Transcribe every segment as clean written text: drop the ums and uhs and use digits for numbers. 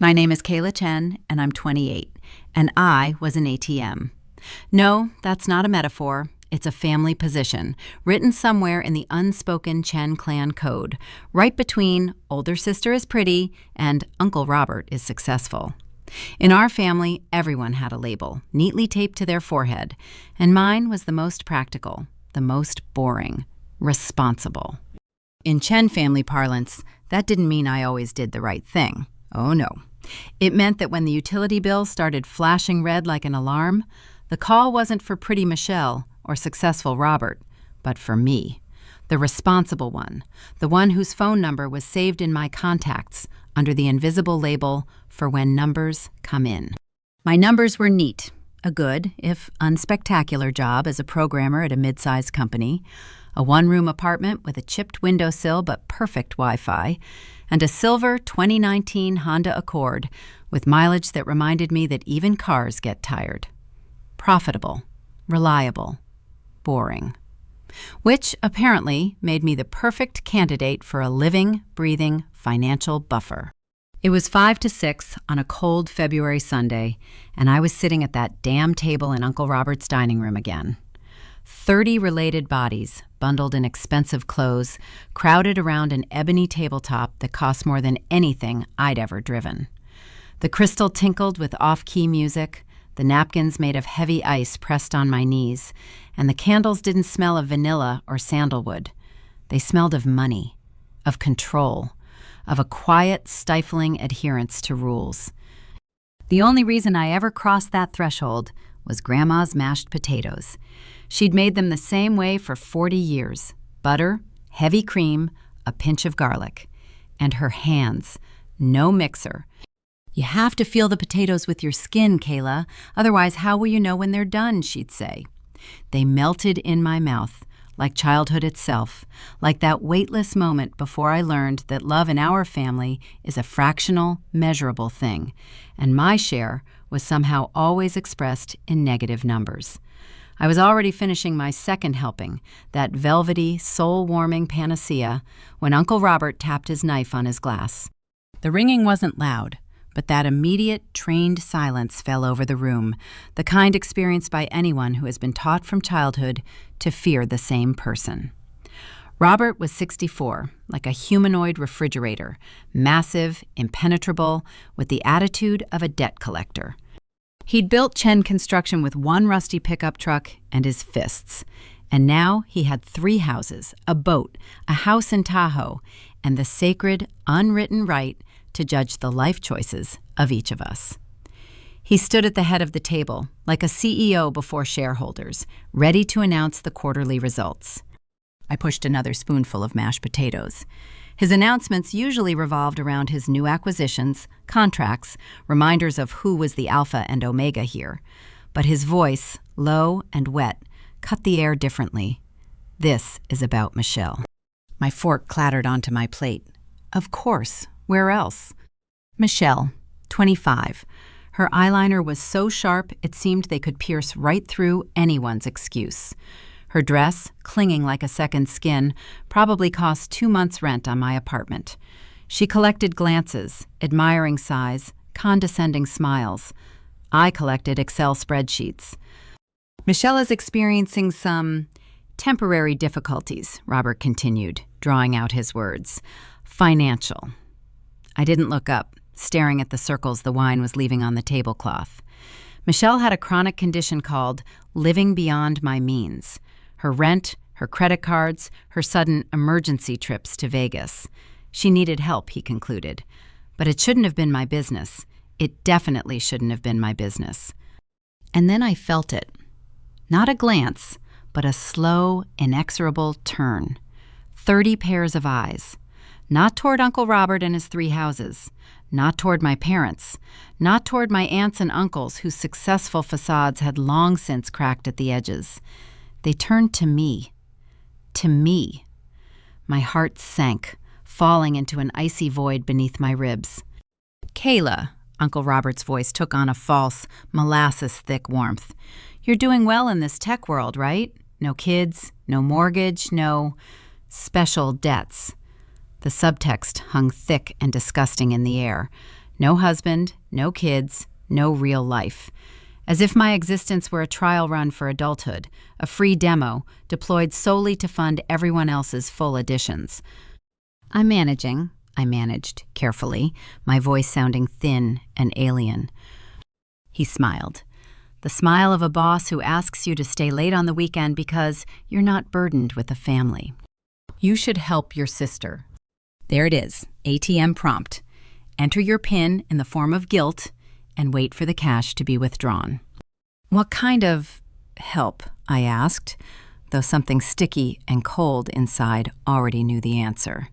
My name is Kayla Chen, and I'm 28, and I was an ATM. No, that's not a metaphor. It's a family position, written somewhere in the unspoken Chen clan code, right between older sister is pretty and Uncle Robert is successful. In our family, everyone had a label, neatly taped to their forehead, and mine was the most practical, the most boring, responsible. In Chen family parlance, that didn't mean I always did the right thing. Oh no. It meant that when the utility bill started flashing red like an alarm, the call wasn't for pretty Michelle or successful Robert, but for me, the responsible one, the one whose phone number was saved in my contacts under the invisible label for when numbers come in. My numbers were neat, a good, if unspectacular job as a programmer at a mid-sized company, a one-room apartment with a chipped windowsill but perfect Wi-Fi, and a silver 2019 Honda Accord with mileage that reminded me that even cars get tired. Profitable, reliable, boring. Which apparently made me the perfect candidate for a living, breathing financial buffer. It was 5 to 6 on a cold February Sunday, and I was sitting at that damn table in Uncle Robert's dining room again. 30 related bodies, bundled in expensive clothes, crowded around an ebony tabletop that cost more than anything I'd ever driven. The crystal tinkled with off-key music, the napkins made of heavy ice pressed on my knees, and the candles didn't smell of vanilla or sandalwood. They smelled of money, of control, of a quiet, stifling adherence to rules. The only reason I ever crossed that threshold was Grandma's mashed potatoes. She'd made them the same way for 40 years. Butter, heavy cream, a pinch of garlic. And her hands, no mixer. You have to feel the potatoes with your skin, Kayla. Otherwise, how will you know when they're done, she'd say. They melted in my mouth, like childhood itself, like that weightless moment before I learned that love in our family is a fractional, measurable thing, and my share was somehow always expressed in negative numbers. I was already finishing my second helping, that velvety, soul-warming panacea, when Uncle Robert tapped his knife on his glass. The ringing wasn't loud, but that immediate, trained silence fell over the room, the kind experienced by anyone who has been taught from childhood to fear the same person. Robert was 64, like a humanoid refrigerator, massive, impenetrable, with the attitude of a debt collector. He'd built Chen Construction with one rusty pickup truck and his fists. And now he had 3 houses, a boat, a house in Tahoe, and the sacred, unwritten right to judge the life choices of each of us. He stood at the head of the table, like a CEO before shareholders, ready to announce the quarterly results. I pushed another spoonful of mashed potatoes. His announcements usually revolved around his new acquisitions, contracts, reminders of who was the alpha and omega here. But his voice, low and wet, cut the air differently. This is about Michelle. My fork clattered onto my plate. Of course, where else? Michelle, 25. Her eyeliner was so sharp it seemed they could pierce right through anyone's excuse. Her dress, clinging like a second skin, probably cost 2 months' rent on my apartment. She collected glances, admiring sighs, condescending smiles. I collected Excel spreadsheets. Michelle is experiencing some temporary difficulties, Robert continued, drawing out his words. Financial. I didn't look up, staring at the circles the wine was leaving on the tablecloth. Michelle had a chronic condition called living beyond my means. Her rent, her credit cards, her sudden emergency trips to Vegas. She needed help, he concluded. But it shouldn't have been my business. It definitely shouldn't have been my business. And then I felt it. Not a glance, but a slow, inexorable turn. 30 pairs of eyes. Not toward Uncle Robert and his 3 houses. Not toward my parents. Not toward my aunts and uncles whose successful facades had long since cracked at the edges. They turned to me. To me. My heart sank, falling into an icy void beneath my ribs. Kayla, Uncle Robert's voice took on a false, molasses-thick warmth. You're doing well in this tech world, right? No kids, no mortgage, no special debts. The subtext hung thick and disgusting in the air. No husband, no kids, no real life. As if my existence were a trial run for adulthood, a free demo, deployed solely to fund everyone else's full editions. I managed carefully, my voice sounding thin and alien. He smiled. The smile of a boss who asks you to stay late on the weekend because you're not burdened with a family. You should help your sister. There it is, ATM prompt. Enter your PIN in the form of guilt and wait for the cash to be withdrawn. What kind of help? I asked, though something sticky and cold inside already knew the answer.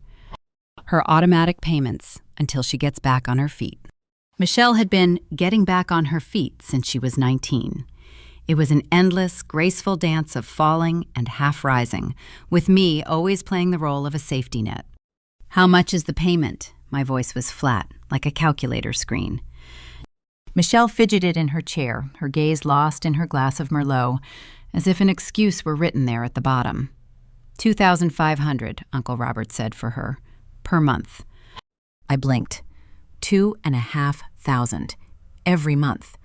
Her automatic payments until she gets back on her feet. Michelle had been getting back on her feet since she was 19. It was an endless, graceful dance of falling and half rising, with me always playing the role of a safety net. How much is the payment? My voice was flat, like a calculator screen. Michelle fidgeted in her chair, her gaze lost in her glass of Merlot, as if an excuse were written there at the bottom. $2,500, Uncle Robert said for her, per month. I blinked. $2,500 every month.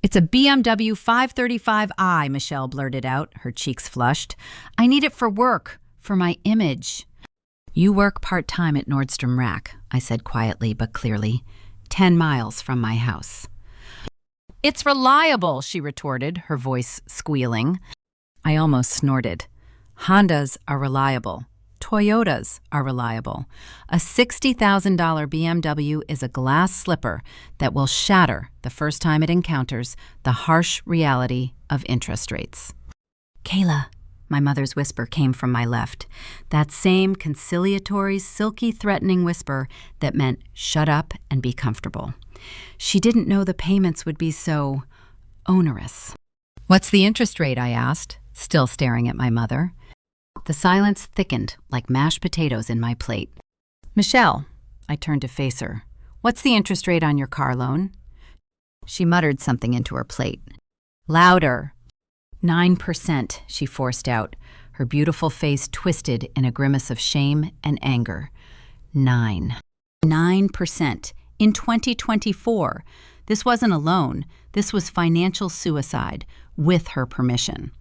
It's a BMW 535i, Michelle blurted out, her cheeks flushed. I need it for work, for my image. You work part-time at Nordstrom Rack, I said quietly but clearly, 10 miles from my house. It's reliable, she retorted, her voice squealing. I almost snorted. Hondas are reliable. Toyotas are reliable. A $60,000 BMW is a glass slipper that will shatter the first time it encounters the harsh reality of interest rates. Kayla, my mother's whisper came from my left, that same conciliatory, silky, threatening whisper that meant shut up and be comfortable. She didn't know the payments would be so onerous. What's the interest rate? I asked, still staring at my mother. The silence thickened like mashed potatoes in my plate. Michelle, I turned to face her. What's the interest rate on your car loan? She muttered something into her plate. Louder. 9%, she forced out, her beautiful face twisted in a grimace of shame and anger. 9% in 2024. This wasn't a loan. This was financial suicide, with her permission.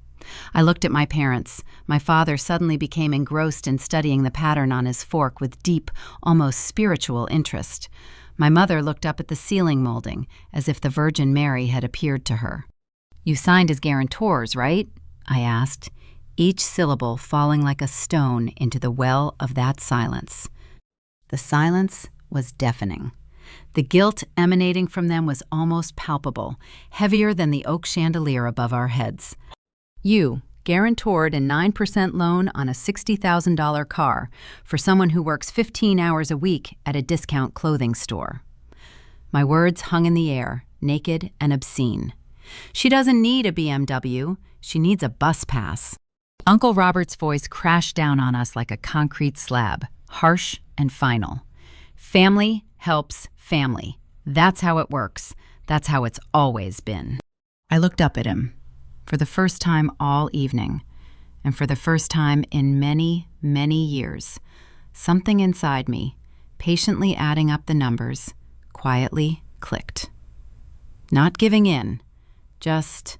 I looked at my parents. My father suddenly became engrossed in studying the pattern on his fork with deep, almost spiritual interest. My mother looked up at the ceiling molding, as if the Virgin Mary had appeared to her. You signed as guarantors, right? I asked, each syllable falling like a stone into the well of that silence. The silence was deafening. The guilt emanating from them was almost palpable, heavier than the oak chandelier above our heads. You guarantored a 9% loan on a $60,000 car for someone who works 15 hours a week at a discount clothing store. My words hung in the air, naked and obscene. She doesn't need a BMW. She needs a bus pass. Uncle Robert's voice crashed down on us like a concrete slab, harsh and final. Family helps family. That's how it works. That's how it's always been. I looked up at him. For the first time all evening, and for the first time in many, many years, something inside me, patiently adding up the numbers, quietly clicked. Not giving in, just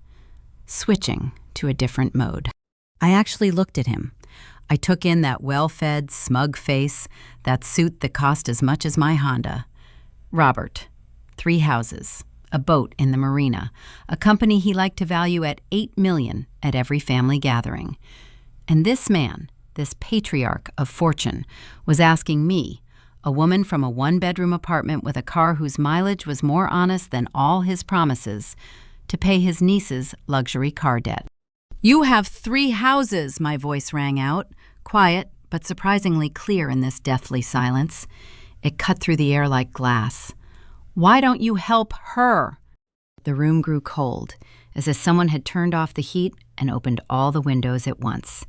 switching to a different mode. I actually looked at him. I took in that well-fed, smug face, that suit that cost as much as my Honda. Robert, 3 houses. A boat in the marina, a company he liked to value at $8 million at every family gathering. And this man, this patriarch of fortune, was asking me, a woman from a 1-bedroom apartment with a car whose mileage was more honest than all his promises, to pay his niece's luxury car debt. You have 3 houses, my voice rang out, quiet but surprisingly clear in this deathly silence. It cut through the air like glass. Why don't you help her? The room grew cold, as if someone had turned off the heat and opened all the windows at once.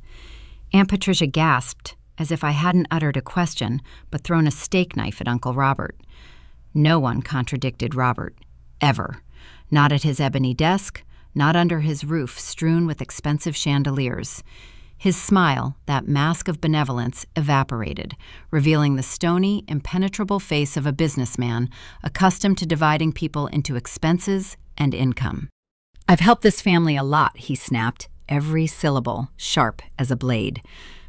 Aunt Patricia gasped, as if I hadn't uttered a question, but thrown a steak knife at Uncle Robert. No one contradicted Robert, ever. Not at his ebony desk, not under his roof strewn with expensive chandeliers. His smile, that mask of benevolence, evaporated, revealing the stony, impenetrable face of a businessman accustomed to dividing people into expenses and income. "I've helped this family a lot," he snapped, every syllable sharp as a blade.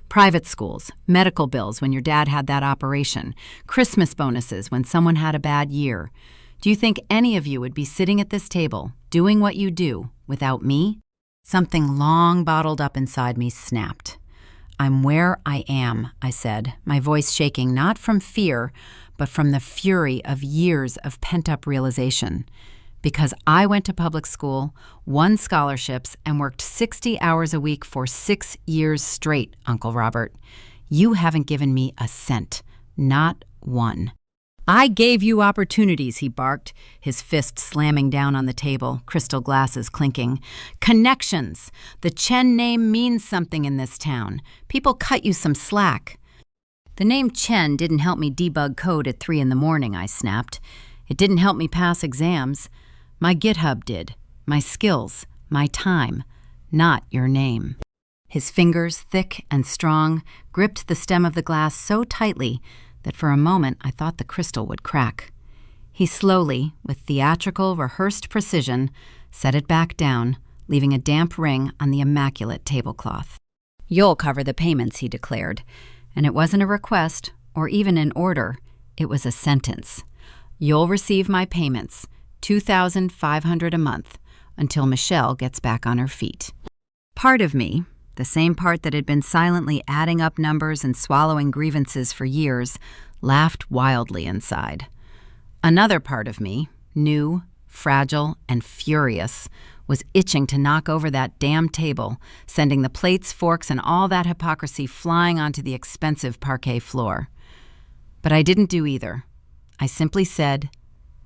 "Private schools, medical bills when your dad had that operation, Christmas bonuses when someone had a bad year. Do you think any of you would be sitting at this table, doing what you do, without me?" Something long bottled up inside me snapped. "I'm where I am," I said, my voice shaking not from fear, but from the fury of years of pent-up realization. "Because I went to public school, won scholarships, and worked 60 hours a week for 6 years straight, Uncle Robert. You haven't given me a cent, not one." "I gave you opportunities," he barked, his fist slamming down on the table, crystal glasses clinking. "Connections. The Chen name means something in this town. People cut you some slack." "The name Chen didn't help me debug code at 3 in the morning, I snapped. "It didn't help me pass exams. My GitHub did. My skills. My time. Not your name." His fingers, thick and strong, gripped the stem of the glass so tightly that for a moment I thought the crystal would crack. He slowly, with theatrical, rehearsed precision, set it back down, leaving a damp ring on the immaculate tablecloth. "You'll cover the payments," he declared. And it wasn't a request or even an order. It was a sentence. "You'll receive my payments, $2,500 a month, until Michelle gets back on her feet." Part of me, the same part that had been silently adding up numbers and swallowing grievances for years, laughed wildly inside. Another part of me, new, fragile, and furious, was itching to knock over that damn table, sending the plates, forks, and all that hypocrisy flying onto the expensive parquet floor. But I didn't do either. I simply said,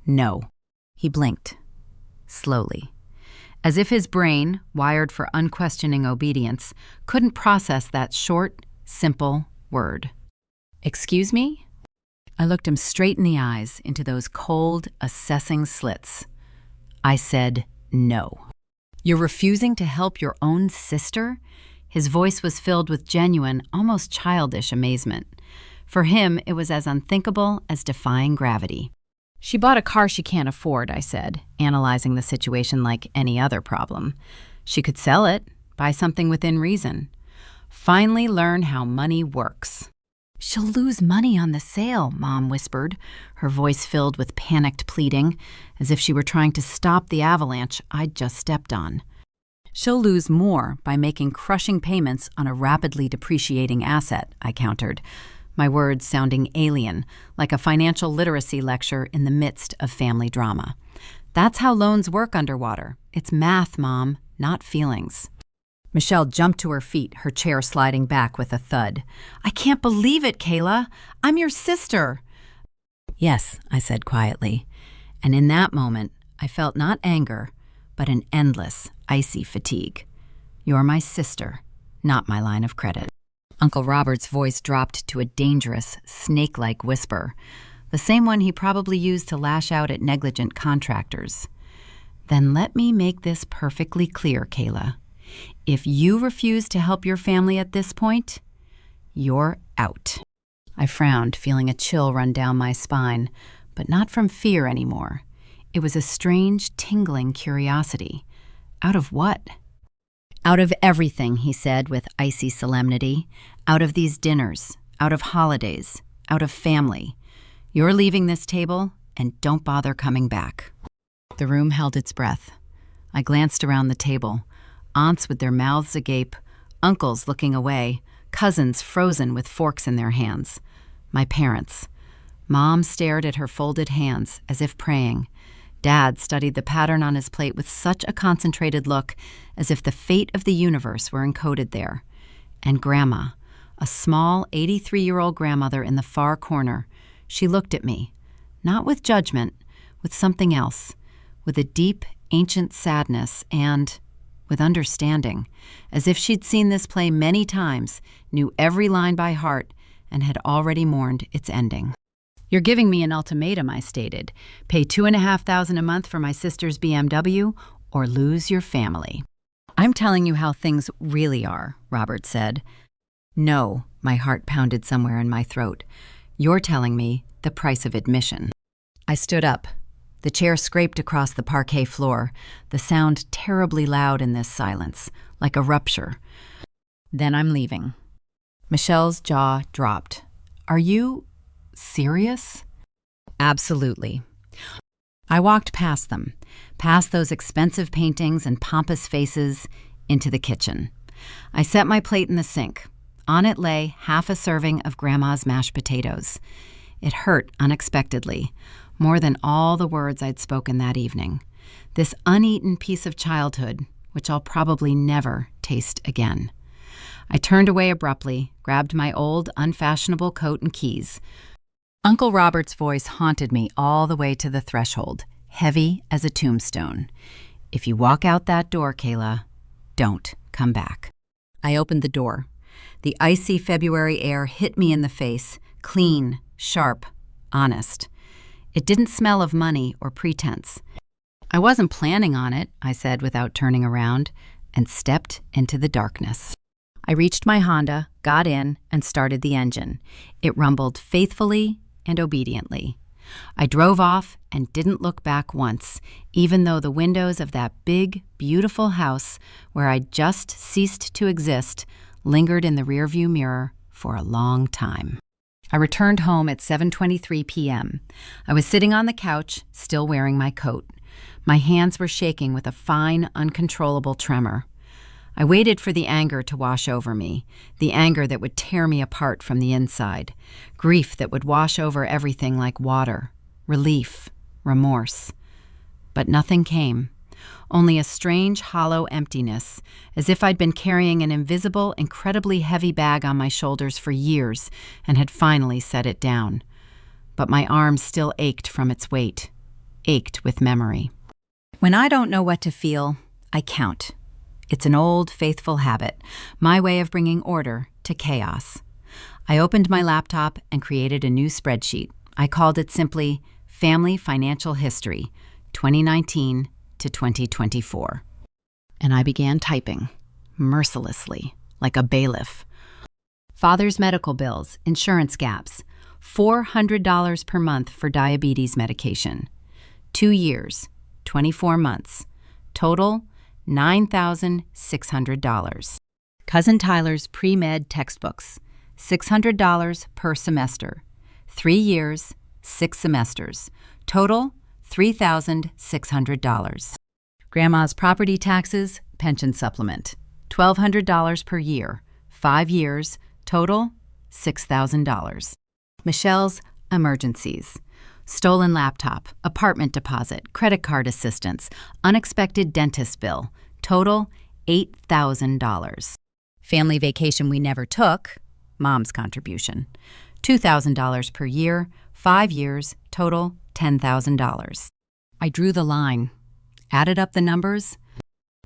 "No." He blinked, slowly, as if his brain, wired for unquestioning obedience, couldn't process that short, simple word. "Excuse me?" I looked him straight in the eyes, into those cold, assessing slits. I said, "No." "You're refusing to help your own sister?" His voice was filled with genuine, almost childish amazement. For him, it was as unthinkable as defying gravity. "She bought a car she can't afford," I said, analyzing the situation like any other problem. "She could sell it, buy something within reason. Finally learn how money works." "She'll lose money on the sale," Mom whispered, her voice filled with panicked pleading, as if she were trying to stop the avalanche I'd just stepped on. "She'll lose more by making crushing payments on a rapidly depreciating asset," I countered, my words sounding alien, like a financial literacy lecture in the midst of family drama. "That's how loans work underwater. It's math, Mom, not feelings." Michelle jumped to her feet, her chair sliding back with a thud. "I can't believe it, Kayla. I'm your sister." "Yes," I said quietly, and in that moment I felt not anger, but an endless, icy fatigue. "You're my sister, not my line of credit." Uncle Robert's voice dropped to a dangerous, snake-like whisper, the same one he probably used to lash out at negligent contractors. "Then let me make this perfectly clear, Kayla. If you refuse to help your family at this point, you're out." I frowned, feeling a chill run down my spine, but not from fear anymore. It was a strange, tingling curiosity. Out of what? "Out of everything," he said with icy solemnity. "Out of these dinners, out of holidays, out of family. You're leaving this table, and don't bother coming back." The room held its breath. I glanced around the table. Aunts with their mouths agape, uncles looking away, cousins frozen with forks in their hands. My parents. Mom stared at her folded hands, as if praying. Dad studied the pattern on his plate with such a concentrated look, as if the fate of the universe were encoded there. And Grandma, a small 83-year-old grandmother in the far corner. She looked at me, not with judgment, with something else, with a deep, ancient sadness and with understanding, as if she'd seen this play many times, knew every line by heart, and had already mourned its ending. "You're giving me an ultimatum," I stated. "Pay $2,500 a month for my sister's BMW, or lose your family." I'm telling you how things really are, Robert said. No, my heart pounded somewhere in my throat. You're telling me the price of admission. I stood up. The chair scraped across the parquet floor, the sound terribly loud in this silence, like a rupture. Then I'm leaving. Michelle's jaw dropped. Are you serious? Absolutely. I walked past them, past those expensive paintings and pompous faces, into the kitchen. I set my plate in the sink. On it lay half a serving of Grandma's mashed potatoes. It hurt unexpectedly, more than all the words I'd spoken that evening. This uneaten piece of childhood, which I'll probably never taste again. I turned away abruptly, grabbed my old, unfashionable coat and keys. Uncle Robert's voice haunted me all the way to the threshold, heavy as a tombstone. If you walk out that door, Kayla, don't come back. I opened the door. The icy February air hit me in the face, clean, sharp, honest. It didn't smell of money or pretense. I wasn't planning on it, I said without turning around, and stepped into the darkness. I reached my Honda, got in, and started the engine. It rumbled faithfully and obediently. I drove off and didn't look back once, even though the windows of that big, beautiful house where I'd just ceased to exist lingered in the rearview mirror for a long time. I returned home at 7:23 p.m. I was sitting on the couch, still wearing my coat. My hands were shaking with a fine, uncontrollable tremor. I waited for the anger to wash over me, the anger that would tear me apart from the inside, grief that would wash over everything like water, relief, remorse. But nothing came, only a strange, hollow emptiness, as if I'd been carrying an invisible, incredibly heavy bag on my shoulders for years and had finally set it down. But my arms still ached from its weight, ached with memory. When I don't know what to feel, I count. It's an old, faithful habit, my way of bringing order to chaos. I opened my laptop and created a new spreadsheet. I called it simply Family Financial History, 2019 to 2024. And I began typing, mercilessly, like a bailiff. Father's medical bills, insurance gaps, $400 per month for diabetes medication. 2 years, 24 months. Total, $9,600. Cousin Tyler's pre-med textbooks, $600 per semester. 3 years, 6 semesters. Total, $3,600. Grandma's property taxes, pension supplement, $1,200 per year. 5 years, total, $6,000. Michelle's emergencies. Stolen laptop, apartment deposit, credit card assistance, unexpected dentist bill, total $8,000. Family vacation we never took, Mom's contribution, $2,000 per year, 5 years, total $10,000. I drew the line, added up the numbers,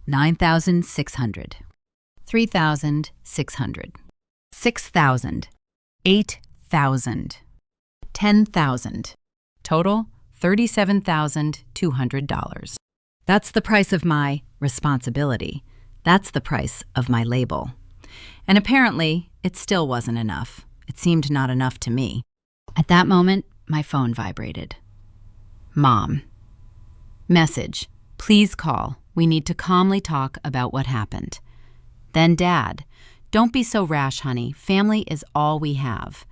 9,600, 3,600, 6,000, 8,000, 10,000. Total, $37,200. That's the price of my responsibility. That's the price of my label. And apparently, it still wasn't enough. It seemed not enough to me. At that moment, my phone vibrated. Mom. Message. Please call. We need to calmly talk about what happened. Then Dad. Don't be so rash, honey. Family is all we have.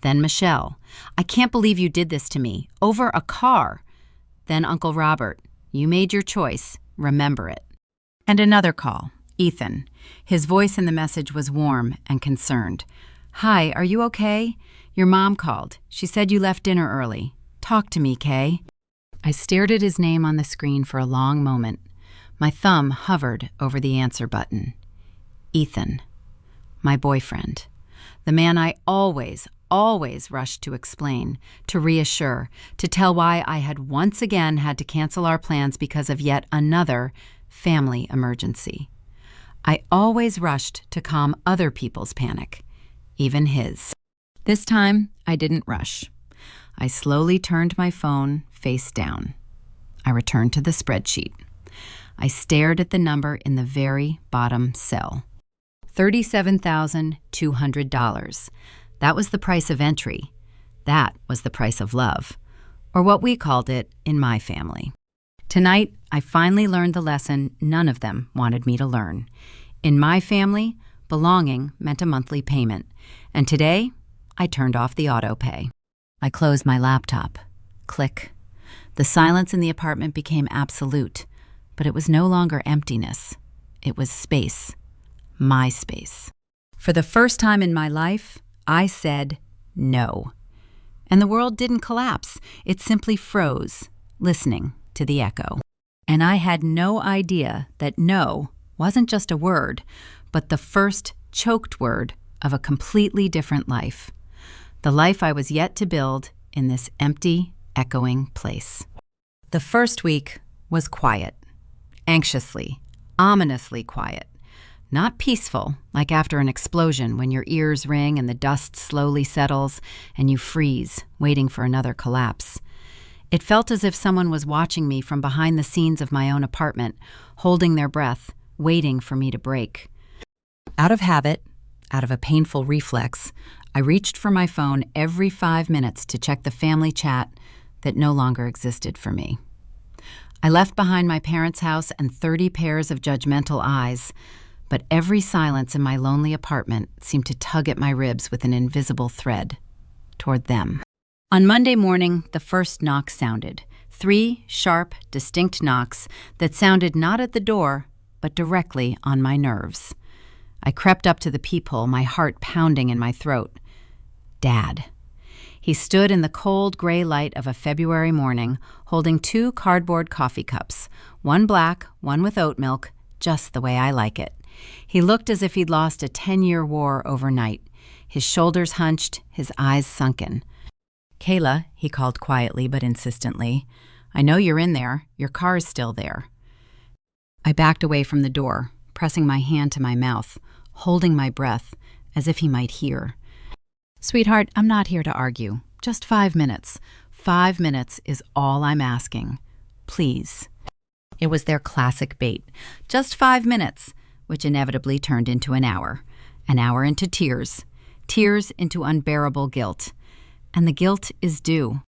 Then Michelle. I can't believe you did this to me. Over a car. Then Uncle Robert. You made your choice. Remember it. And another call. Ethan. His voice in the message was warm and concerned. Hi, are you okay? Your mom called. She said you left dinner early. Talk to me, Kay. I stared at his name on the screen for a long moment. My thumb hovered over the answer button. Ethan. My boyfriend. The man I always rushed to explain, to reassure, to tell why I had once again had to cancel our plans because of yet another family emergency. I always rushed to calm other people's panic, even his. This time, I didn't rush. I slowly turned my phone face down. I returned to the spreadsheet. I stared at the number in the very bottom cell. $37,200. That was the price of entry. That was the price of love, or what we called it in my family. Tonight, I finally learned the lesson none of them wanted me to learn. In my family, belonging meant a monthly payment, and today, I turned off the auto pay. I closed my laptop. Click. The silence in the apartment became absolute, but it was no longer emptiness. It was space. My space. For the first time in my life, I said no. And the world didn't collapse. It simply froze, listening to the echo. And I had no idea that no wasn't just a word, but the first choked word of a completely different life. The life I was yet to build in this empty, echoing place. The first week was quiet. Anxiously, ominously quiet. Not peaceful, like after an explosion when your ears ring and the dust slowly settles and you freeze, waiting for another collapse. It felt as if someone was watching me from behind the scenes of my own apartment, holding their breath, waiting for me to break. Out of habit, out of a painful reflex, I reached for my phone every 5 minutes to check the family chat that no longer existed for me. I left behind my parents' house and 30 pairs of judgmental eyes, but every silence in my lonely apartment seemed to tug at my ribs with an invisible thread toward them. On Monday morning, the first knock sounded. 3 sharp, distinct knocks that sounded not at the door, but directly on my nerves. I crept up to the peephole, my heart pounding in my throat. Dad. He stood in the cold gray light of a February morning, holding 2 cardboard coffee cups, one black, one with oat milk, just the way I like it. He looked as if he'd lost a 10-year war overnight, his shoulders hunched, his eyes sunken. "Kayla," he called quietly but insistently, "I know you're in there. Your car's still there." I backed away from the door, pressing my hand to my mouth, holding my breath, as if he might hear. "Sweetheart, I'm not here to argue. Just 5 minutes. 5 minutes is all I'm asking. Please." It was their classic bait. Just 5 minutes, which inevitably turned into an hour into tears into unbearable guilt. And the guilt is due.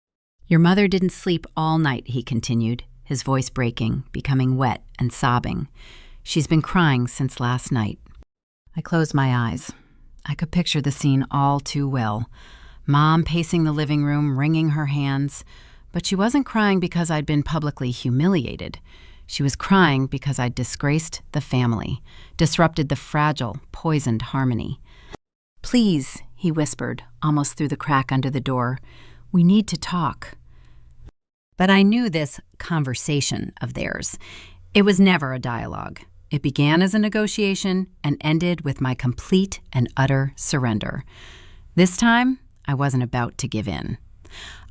"Your mother didn't sleep all night," he continued, his voice breaking, becoming wet and sobbing. "She's been crying since last night." I closed my eyes. I could picture the scene all too well. Mom pacing the living room, wringing her hands. But she wasn't crying because I'd been publicly humiliated. She was crying because I'd disgraced the family, disrupted the fragile, poisoned harmony. "Please," he whispered, almost through the crack under the door, "we need to talk." But I knew this conversation of theirs. It was never a dialogue. It began as a negotiation and ended with my complete and utter surrender. This time, I wasn't about to give in.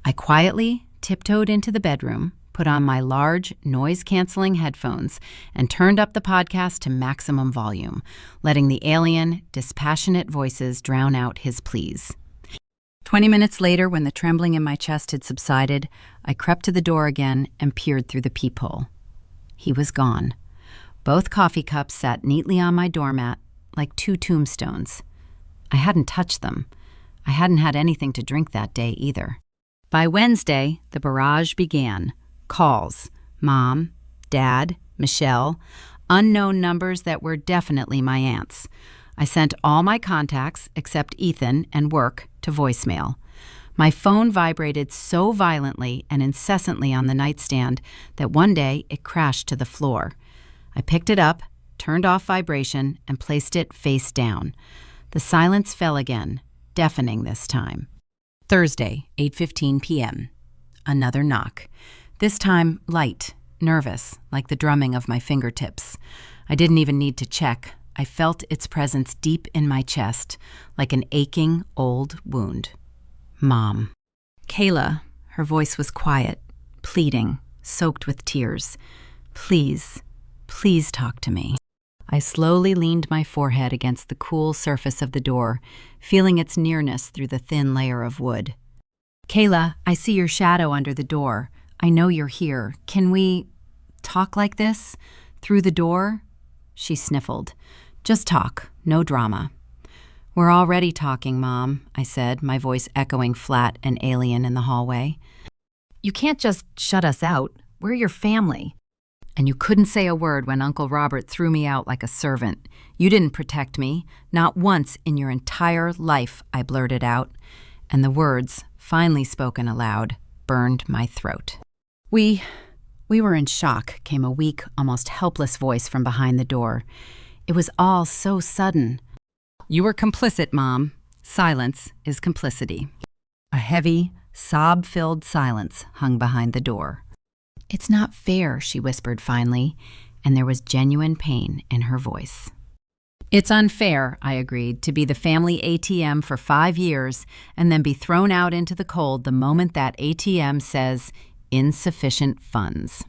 I quietly tiptoed into the bedroom, put on my large, noise-canceling headphones, and turned up the podcast to maximum volume, letting the alien, dispassionate voices drown out his pleas. 20 minutes later, when the trembling in my chest had subsided, I crept to the door again and peered through the peephole. He was gone. Both coffee cups sat neatly on my doormat, like 2 tombstones. I hadn't touched them. I hadn't had anything to drink that day either. By Wednesday, the barrage began. Calls. Mom, Dad, Michelle, unknown numbers that were definitely my aunt's. I sent all my contacts, except Ethan and work, to voicemail. My phone vibrated so violently and incessantly on the nightstand that one day it crashed to the floor. I picked it up, turned off vibration, and placed it face down. The silence fell again, deafening this time. Thursday, 8:15 p.m. Another knock. This time, light, nervous, like the drumming of my fingertips. I didn't even need to check. I felt its presence deep in my chest, like an aching old wound. Mom. "Kayla," her voice was quiet, pleading, soaked with tears. "Please, please talk to me." I slowly leaned my forehead against the cool surface of the door, feeling its nearness through the thin layer of wood. "Kayla, I see your shadow under the door. I know you're here. Can we talk like this? Through the door? She sniffled. Just talk, no drama. We're already talking, Mom, I said, my voice echoing flat and alien in the hallway. You can't just shut us out. We're your family. And you couldn't say a word when Uncle Robert threw me out like a servant. You didn't protect me. Not once in your entire life, I blurted out. And the words, finally spoken aloud, burned my throat. We were in shock, came a weak, almost helpless voice from behind the door. It was all so sudden. You were complicit, Mom. Silence is complicity. A heavy, sob-filled silence hung behind the door. It's not fair, she whispered finally, and there was genuine pain in her voice. It's unfair, I agreed, to be the family ATM for 5 years and then be thrown out into the cold the moment that ATM says, insufficient funds.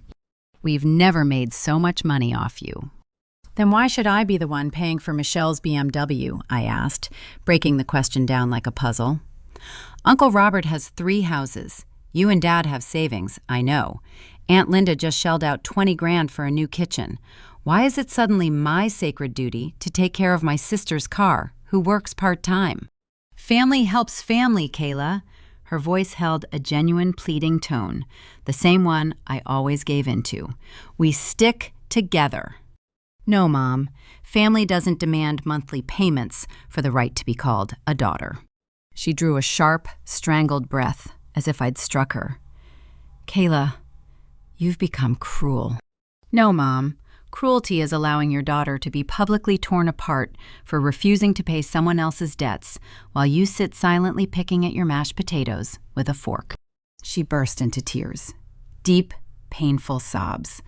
We've never made so much money off you. Then why should I be the one paying for Michelle's BMW? I asked, breaking the question down like a puzzle. Uncle Robert has 3 houses. You and Dad have savings, I know. Aunt Linda just shelled out $20,000 for a new kitchen. Why is it suddenly my sacred duty to take care of my sister's car, who works part-time? Family helps family, Kayla. Her voice held a genuine pleading tone, the same one I always gave into. We stick together. No, Mom, family doesn't demand monthly payments for the right to be called a daughter. She drew a sharp, strangled breath, as if I'd struck her. Kayla, you've become cruel. No, Mom. Cruelty is allowing your daughter to be publicly torn apart for refusing to pay someone else's debts while you sit silently picking at your mashed potatoes with a fork. She burst into tears. Deep, painful sobs.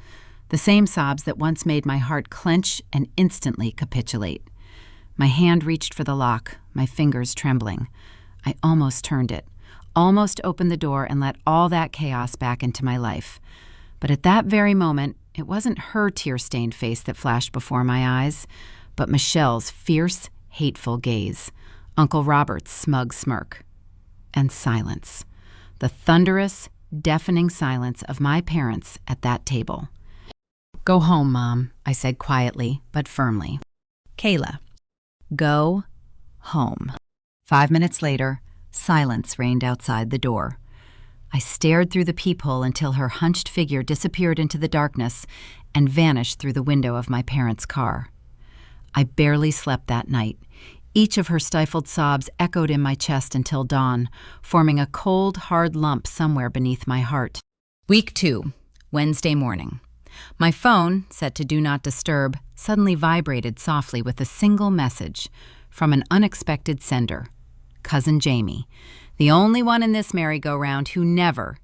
The same sobs that once made my heart clench and instantly capitulate. My hand reached for the lock, my fingers trembling. I almost turned it, almost opened the door and let all that chaos back into my life. But at that very moment, it wasn't her tear-stained face that flashed before my eyes, but Michelle's fierce, hateful gaze, Uncle Robert's smug smirk, and silence. The thunderous, deafening silence of my parents at that table. Go home, Mom, I said quietly but firmly. Kayla, go home. 5 minutes later, silence reigned outside the door. I stared through the peephole until her hunched figure disappeared into the darkness and vanished through the window of my parents' car. I barely slept that night. Each of her stifled sobs echoed in my chest until dawn, forming a cold, hard lump somewhere beneath my heart. Week 2, Wednesday morning. My phone, set to Do Not Disturb, suddenly vibrated softly with a single message from an unexpected sender. Cousin Jamie. The only one in this merry-go-round who never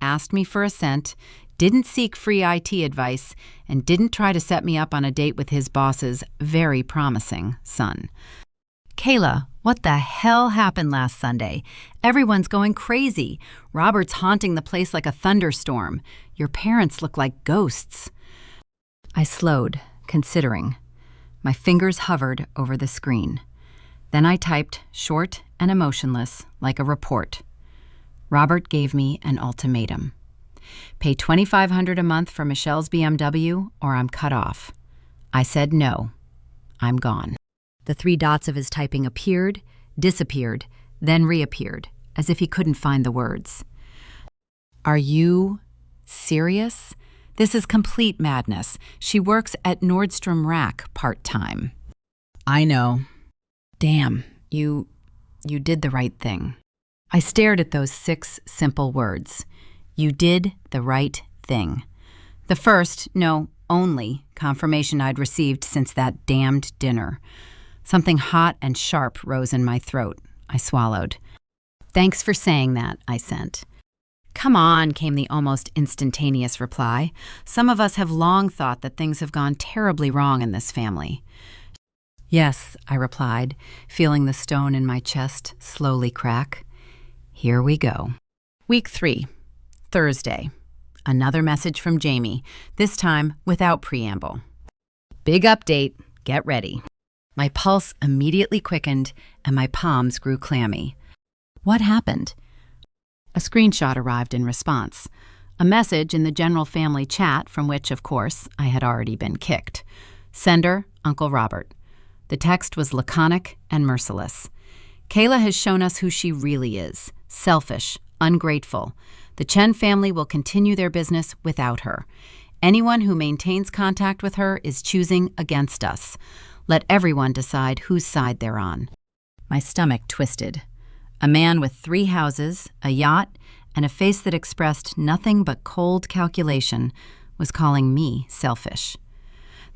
asked me for a cent, didn't seek free IT advice, and didn't try to set me up on a date with his boss's very promising son. Kayla, what the hell happened last Sunday? Everyone's going crazy. Robert's haunting the place like a thunderstorm. Your parents look like ghosts. I slowed, considering. My fingers hovered over the screen. Then I typed, short and emotionless, like a report. Robert gave me an ultimatum. Pay $2,500 a month for Michelle's BMW or I'm cut off. I said no. I'm gone. The 3 dots of his typing appeared, disappeared, then reappeared, as if he couldn't find the words. Are you serious? This is complete madness. She works at Nordstrom Rack part-time. I know. Damn, you did the right thing. I stared at those 6 simple words. You did the right thing. The first, no, only, confirmation I'd received since that damned dinner. Something hot and sharp rose in my throat. I swallowed. Thanks for saying that, I sent. Come on, came the almost instantaneous reply. Some of us have long thought that things have gone terribly wrong in this family. Yes, I replied, feeling the stone in my chest slowly crack. Here we go. Week 3, Thursday. Another message from Jamie, this time without preamble. Big update, get ready. My pulse immediately quickened and my palms grew clammy. What happened? A screenshot arrived in response. A message in the general family chat from which, of course, I had already been kicked. Sender, Uncle Robert. The text was laconic and merciless. Kayla has shown us who she really is. Selfish, ungrateful. The Chen family will continue their business without her. Anyone who maintains contact with her is choosing against us. Let everyone decide whose side they're on. My stomach twisted. A man with 3 houses, a yacht, and a face that expressed nothing but cold calculation was calling me selfish.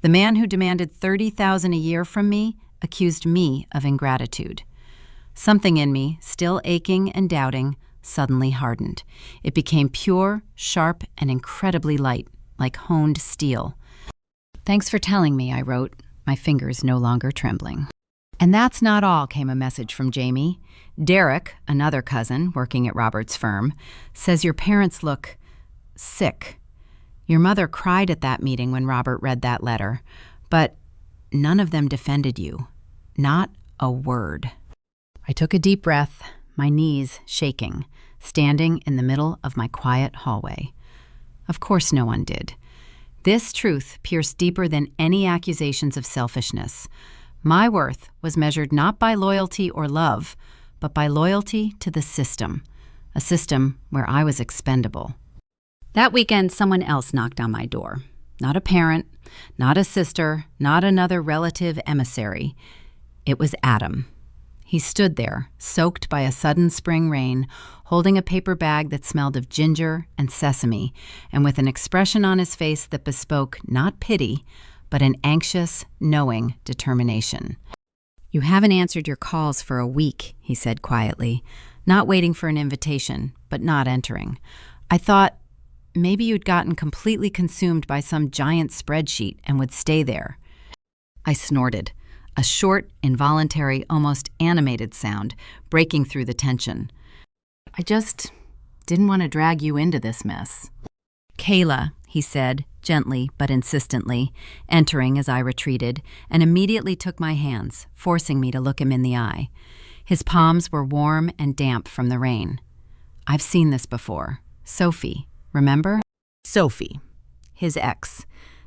The man who demanded $30,000 a year from me accused me of ingratitude. Something in me, still aching and doubting, suddenly hardened. It became pure, sharp, and incredibly light, like honed steel. "Thanks for telling me," I wrote, my fingers no longer trembling. "And that's not all," came a message from Jamie. "Derek, another cousin working at Robert's firm, says your parents look sick. Your mother cried at that meeting when Robert read that letter, but none of them defended you. Not a word." I took a deep breath, my knees shaking, standing in the middle of my quiet hallway. Of course no one did. This truth pierced deeper than any accusations of selfishness. My worth was measured not by loyalty or love, but by loyalty to the system, a system where I was expendable. That weekend, someone else knocked on my door. Not a parent, not a sister, not another relative emissary. It was Adam. He stood there, soaked by a sudden spring rain, holding a paper bag that smelled of ginger and sesame, and with an expression on his face that bespoke not pity, but an anxious, knowing determination. "You haven't answered your calls for a week," he said quietly, not waiting for an invitation, but not entering. "I thought maybe you'd gotten completely consumed by some giant spreadsheet and would stay there." I snorted, a short, involuntary, almost animated sound breaking through the tension. "I just didn't want to drag you into this mess." "Kayla," he said, gently but insistently, entering as I retreated, and immediately took my hands, forcing me to look him in the eye. His palms were warm and damp from the rain. "I've seen this before. Sophie, remember?" Sophie, his ex.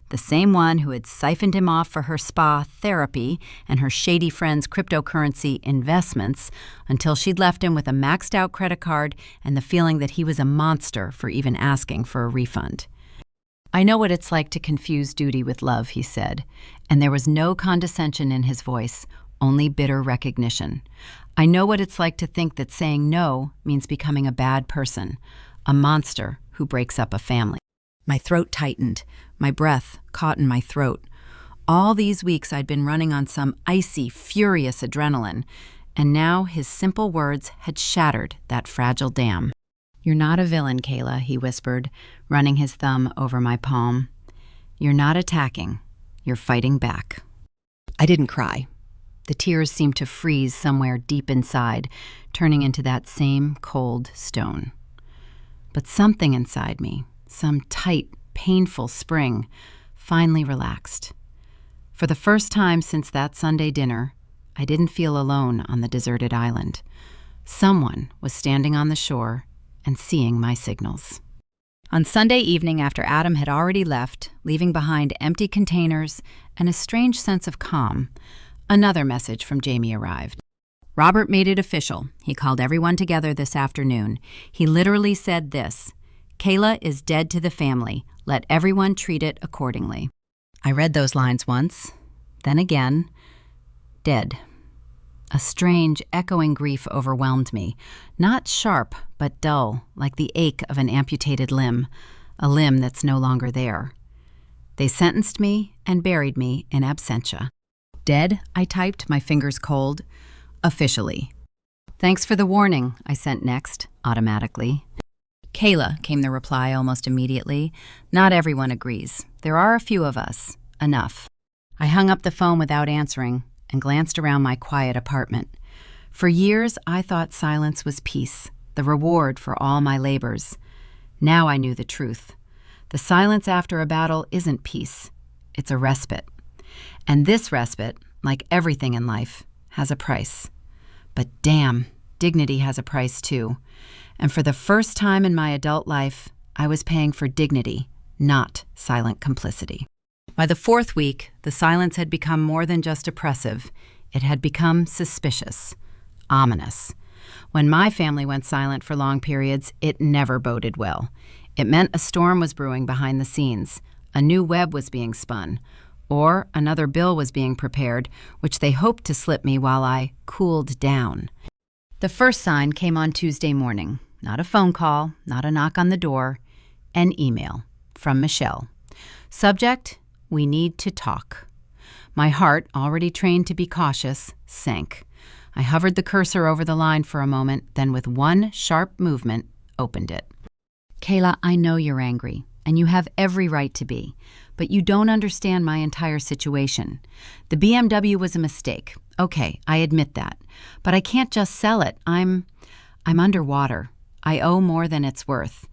The same one who had siphoned him off for her spa therapy and her shady friend's cryptocurrency investments until she'd left him with a maxed-out credit card and the feeling that he was a monster for even asking for a refund. "I know what it's like to confuse duty with love," he said, and there was no condescension in his voice, only bitter recognition. "I know what it's like to think that saying no means becoming a bad person, a monster who breaks up a family." My throat tightened. My breath caught in my throat. All these weeks I'd been running on some icy, furious adrenaline, and now his simple words had shattered that fragile dam. "You're not a villain, Kayla," he whispered, running his thumb over my palm. "You're not attacking. You're fighting back." I didn't cry. The tears seemed to freeze somewhere deep inside, turning into that same cold stone. But something inside me, some tight, painful spring, finally relaxed. For the first time since that Sunday dinner, I didn't feel alone on the deserted island. Someone was standing on the shore and seeing my signals. On Sunday evening, after Adam had already left, leaving behind empty containers and a strange sense of calm, another message from Jamie arrived. "Robert made it official. He called everyone together this afternoon. He literally said this: 'Kayla is dead to the family. Let everyone treat it accordingly.'" I read those lines once, then again. Dead. A strange, echoing grief overwhelmed me. Not sharp, but dull, like the ache of an amputated limb, a limb that's no longer there. They sentenced me and buried me in absentia. "Dead," I typed, my fingers cold. "Officially." "Thanks for the warning," I sent next, automatically. "Kayla," came the reply almost immediately. "Not everyone agrees. There are a few of us. Enough." I hung up the phone without answering and glanced around my quiet apartment. For years, I thought silence was peace, the reward for all my labors. Now I knew the truth. The silence after a battle isn't peace. It's a respite. And this respite, like everything in life, has a price. But damn, dignity has a price too. And for the first time in my adult life, I was paying for dignity, not silent complicity. By the 4th week, the silence had become more than just oppressive. It had become suspicious, ominous. When my family went silent for long periods, it never boded well. It meant a storm was brewing behind the scenes, a new web was being spun, or another bill was being prepared, which they hoped to slip me while I cooled down. The first sign came on Tuesday morning. Not a phone call, not a knock on the door, an email from Michelle. Subject, we need to talk. My heart, already trained to be cautious, sank. I hovered the cursor over the line for a moment, then with one sharp movement, opened it. Kayla, I know you're angry, and you have every right to be, but you don't understand my entire situation. The BMW was a mistake. Okay, I admit that. But I can't just sell it. I'm underwater. I owe more than it's worth.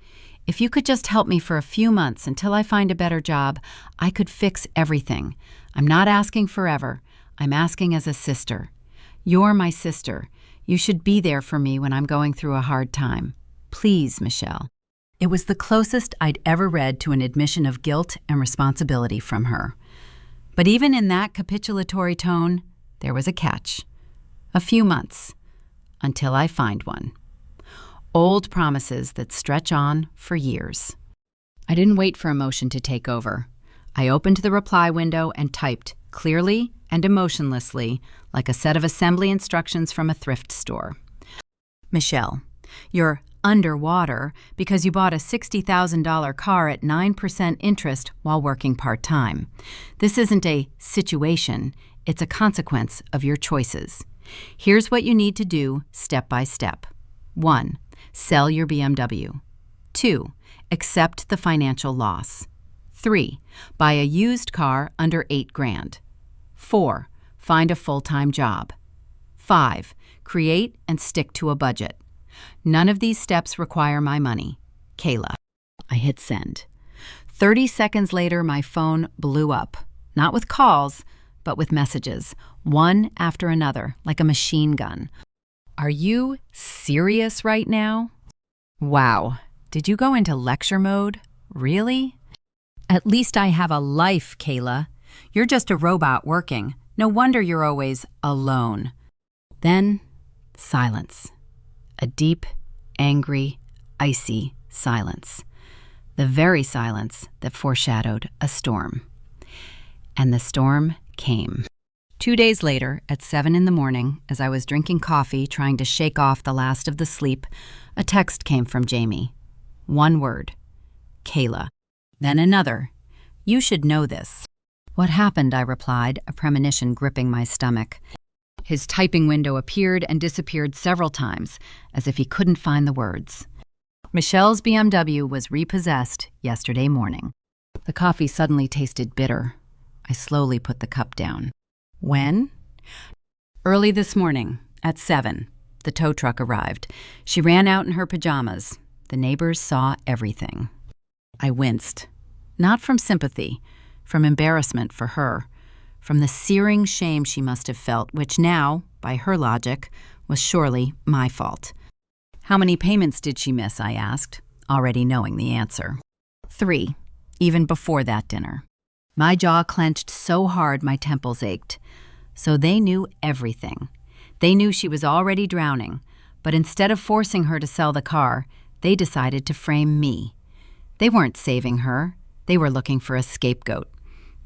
If you could just help me for a few months until I find a better job, I could fix everything. I'm not asking forever. I'm asking as a sister. You're my sister. You should be there for me when I'm going through a hard time. Please, Michelle. It was the closest I'd ever read to an admission of guilt and responsibility from her. But even in that capitulatory tone, there was a catch. A few months, until I find one. Old promises that stretch on for years. I didn't wait for emotion to take over. I opened the reply window and typed clearly and emotionlessly, like a set of assembly instructions from a thrift store. Michelle, you're underwater because you bought a $60,000 car at 9% interest while working part-time. This isn't a situation, it's a consequence of your choices. Here's what you need to do step by step. 1. Sell your BMW. 2. Accept the financial loss. 3. Buy a used car under $8,000. 4. Find a full-time job. 5. Create and stick to a budget. None of these steps require my money. Kayla. I hit send. 30 seconds later, my phone blew up. Not with calls, but with messages, one after another, like a machine gun. Are you serious right now? Wow. Did you go into lecture mode? Really? At least I have a life, Kayla. You're just a robot working. No wonder you're always alone. Then, silence. A deep, angry, icy silence. The very silence that foreshadowed a storm. And the storm came. 2 days later, at 7 a.m, as I was drinking coffee trying to shake off the last of the sleep, a text came from Jamie. One word. Kayla. Then another. You should know this. What happened, I replied, a premonition gripping my stomach. His typing window appeared and disappeared several times, as if he couldn't find the words. Michelle's BMW was repossessed yesterday morning. The coffee suddenly tasted bitter. I slowly put the cup down. When? Early this morning, at 7. The tow truck arrived. She ran out in her pajamas. The neighbors saw everything. I winced. Not from sympathy, from embarrassment for her, from the searing shame she must have felt, which now, by her logic, was surely my fault. How many payments did she miss, I asked, already knowing the answer. 3, even before that dinner. My jaw clenched so hard my temples ached. So they knew everything. They knew she was already drowning, but instead of forcing her to sell the car, they decided to frame me. They weren't saving her. They were looking for a scapegoat.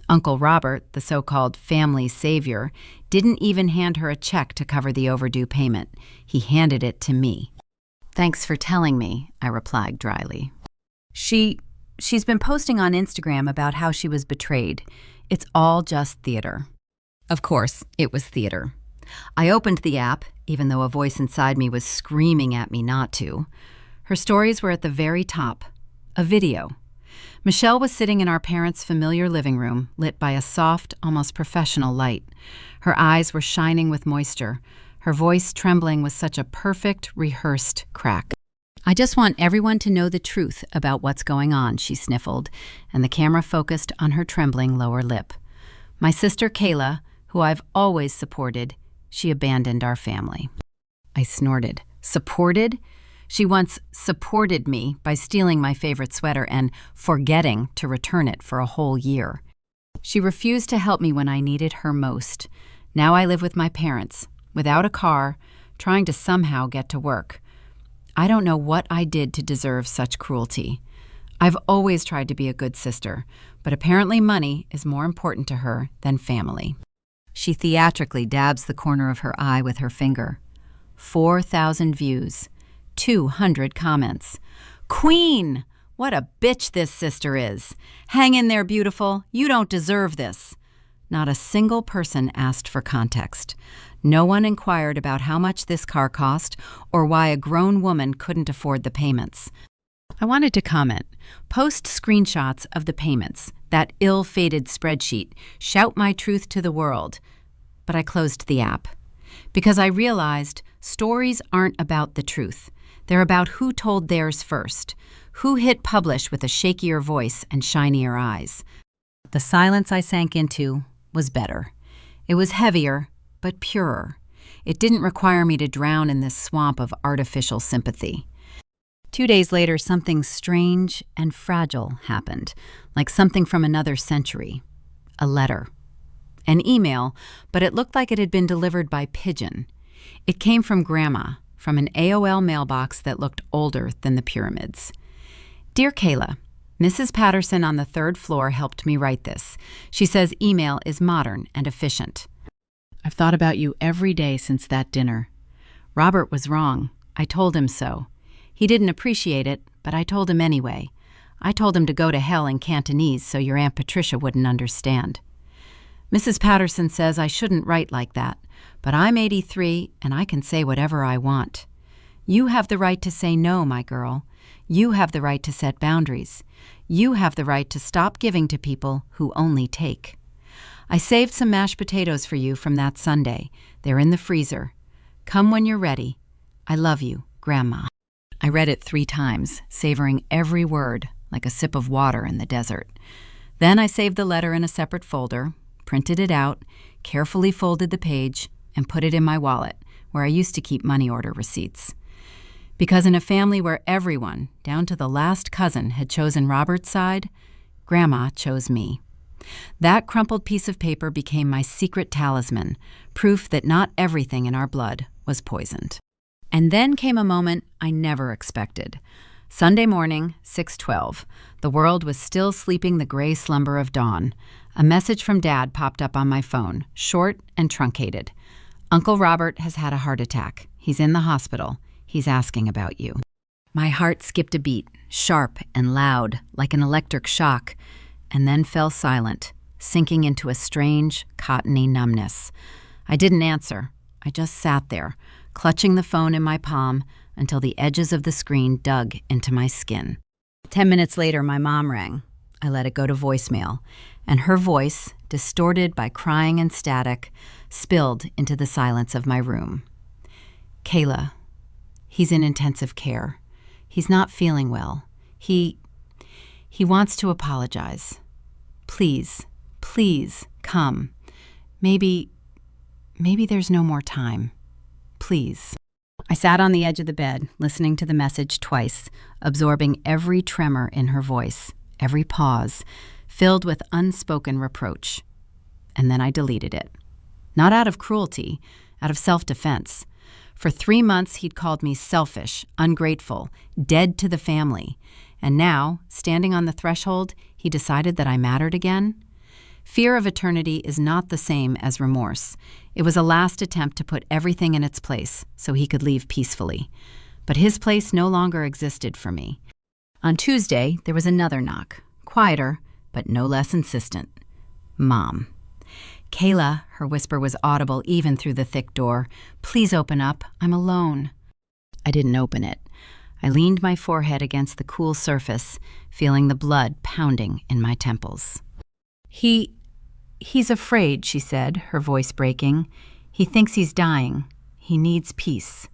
Uncle Robert, the so-called family savior, didn't even hand her a check to cover the overdue payment. He handed it to me. Thanks for telling me, I replied dryly. She's been posting on Instagram about how she was betrayed. It's all just theater. Of course, it was theater. I opened the app, even though a voice inside me was screaming at me not to. Her stories were at the very top. A video. Michelle was sitting in our parents' familiar living room, lit by a soft, almost professional light. Her eyes were shining with moisture, her voice trembling with such a perfect, rehearsed crack. I just want everyone to know the truth about what's going on, she sniffled, and the camera focused on her trembling lower lip. My sister Kayla, who I've always supported, she abandoned our family. I snorted. Supported? She once supported me by stealing my favorite sweater and forgetting to return it for a whole year. She refused to help me when I needed her most. Now I live with my parents, without a car, trying to somehow get to work. I don't know what I did to deserve such cruelty. I've always tried to be a good sister, but apparently money is more important to her than family. She theatrically dabs the corner of her eye with her finger. 4,000 views. 200 comments. Queen! What a bitch this sister is. Hang in there, beautiful. You don't deserve this. Not a single person asked for context. No one inquired about how much this car cost or why a grown woman couldn't afford the payments. I wanted to comment, post screenshots of the payments, that ill-fated spreadsheet, shout my truth to the world. But I closed the app because I realized stories aren't about the truth. They're about who told theirs first, who hit publish with a shakier voice and shinier eyes. The silence I sank into was better. It was heavier, but purer. It didn't require me to drown in this swamp of artificial sympathy. 2 days later, something strange and fragile happened, like something from another century. A letter. An email, but it looked like it had been delivered by pigeon. It came from Grandma, from an AOL mailbox that looked older than the pyramids. Dear Kayla, Mrs. Patterson on the 3rd floor helped me write this. She says email is modern and efficient. I've thought about you every day since that dinner. Robert was wrong. I told him so. He didn't appreciate it, but I told him anyway. I told him to go to hell in Cantonese so your Aunt Patricia wouldn't understand. Mrs. Patterson says I shouldn't write like that, but I'm 83 and I can say whatever I want. You have the right to say no, my girl. You have the right to set boundaries. You have the right to stop giving to people who only take. I saved some mashed potatoes for you from that Sunday. They're in the freezer. Come when you're ready. I love you, Grandma. I read it 3 times, savoring every word like a sip of water in the desert. Then I saved the letter in a separate folder, printed it out, carefully folded the page, and put it in my wallet, where I used to keep money order receipts. Because in a family where everyone, down to the last cousin, had chosen Robert's side, Grandma chose me. That crumpled piece of paper became my secret talisman, proof that not everything in our blood was poisoned. And then came a moment I never expected. Sunday morning, 6:12. The world was still sleeping the gray slumber of dawn. A message from Dad popped up on my phone, short and truncated. Uncle Robert has had a heart attack. He's in the hospital. He's asking about you. My heart skipped a beat, sharp and loud, like an electric shock, and then fell silent, sinking into a strange, cottony numbness. I didn't answer. I just sat there, clutching the phone in my palm until the edges of the screen dug into my skin. 10 minutes later, my mom rang. I let it go to voicemail, and her voice, distorted by crying and static, spilled into the silence of my room. Kayla, he's in intensive care. He's not feeling well. He wants to apologize. Please, please, come. Maybe there's no more time. Please. I sat on the edge of the bed, listening to the message twice, absorbing every tremor in her voice, every pause, filled with unspoken reproach. And then I deleted it. Not out of cruelty, out of self-defense. For 3 months, he'd called me selfish, ungrateful, dead to the family. And now, standing on the threshold, he decided that I mattered again? Fear of eternity is not the same as remorse. It was a last attempt to put everything in its place so he could leave peacefully. But his place no longer existed for me. On Tuesday, there was another knock, quieter, but no less insistent. Mom. Kayla, her whisper was audible even through the thick door. Please open up. I'm alone. I didn't open it. I leaned my forehead against the cool surface, feeling the blood pounding in my temples. He's afraid, she said, her voice breaking. He thinks he's dying. He needs peace.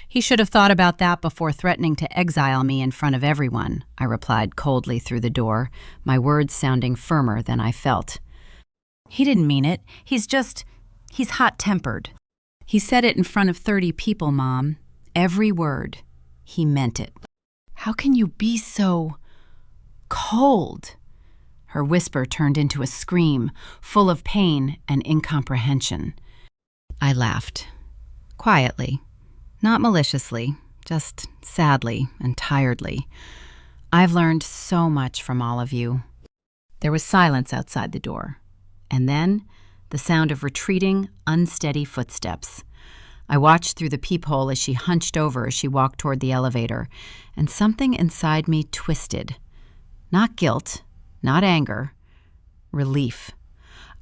He should have thought about that before threatening to exile me in front of everyone, I replied coldly through the door, my words sounding firmer than I felt. He didn't mean it. He's hot-tempered. He said it in front of 30 people, Mom. Every word. he meant it. "How can you be so cold?" Her whisper turned into a scream, full of pain and incomprehension. I laughed. Quietly. Not maliciously, just sadly and tiredly. "I've learned so much from all of you." There was silence outside the door, and then the sound of retreating, unsteady footsteps. I watched through the peephole as she hunched over as she walked toward the elevator, and something inside me twisted. Not guilt, not anger, relief.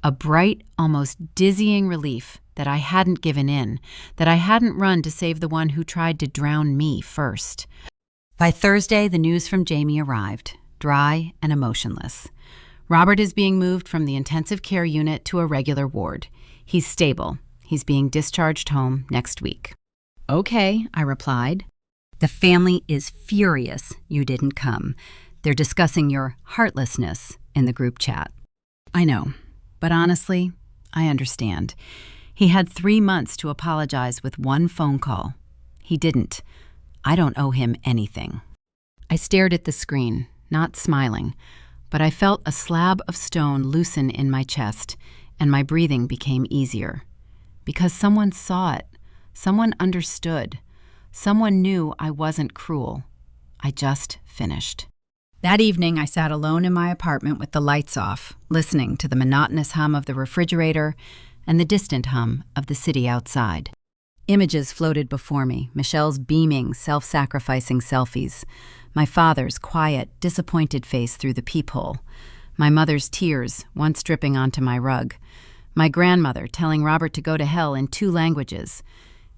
A bright, almost dizzying relief that I hadn't given in, that I hadn't run to save the one who tried to drown me first. By Thursday, the news from Jamie arrived, dry and emotionless. Robert is being moved from the intensive care unit to a regular ward. He's stable. He's being discharged home next week. "Okay," I replied. "The family is furious you didn't come. They're discussing your heartlessness in the group chat." I know, but honestly, I understand. He had 3 months to apologize with one phone call. He didn't. I don't owe him anything. I stared at the screen, not smiling, but I felt a slab of stone loosen in my chest, and my breathing became easier. Because someone saw it. Someone understood. Someone knew I wasn't cruel. I just finished. That evening, I sat alone in my apartment with the lights off, listening to the monotonous hum of the refrigerator and the distant hum of the city outside. Images floated before me, Michelle's beaming, self-sacrificing selfies, my father's quiet, disappointed face through the peephole, my mother's tears once dripping onto my rug, my grandmother telling Robert to go to hell in 2 languages,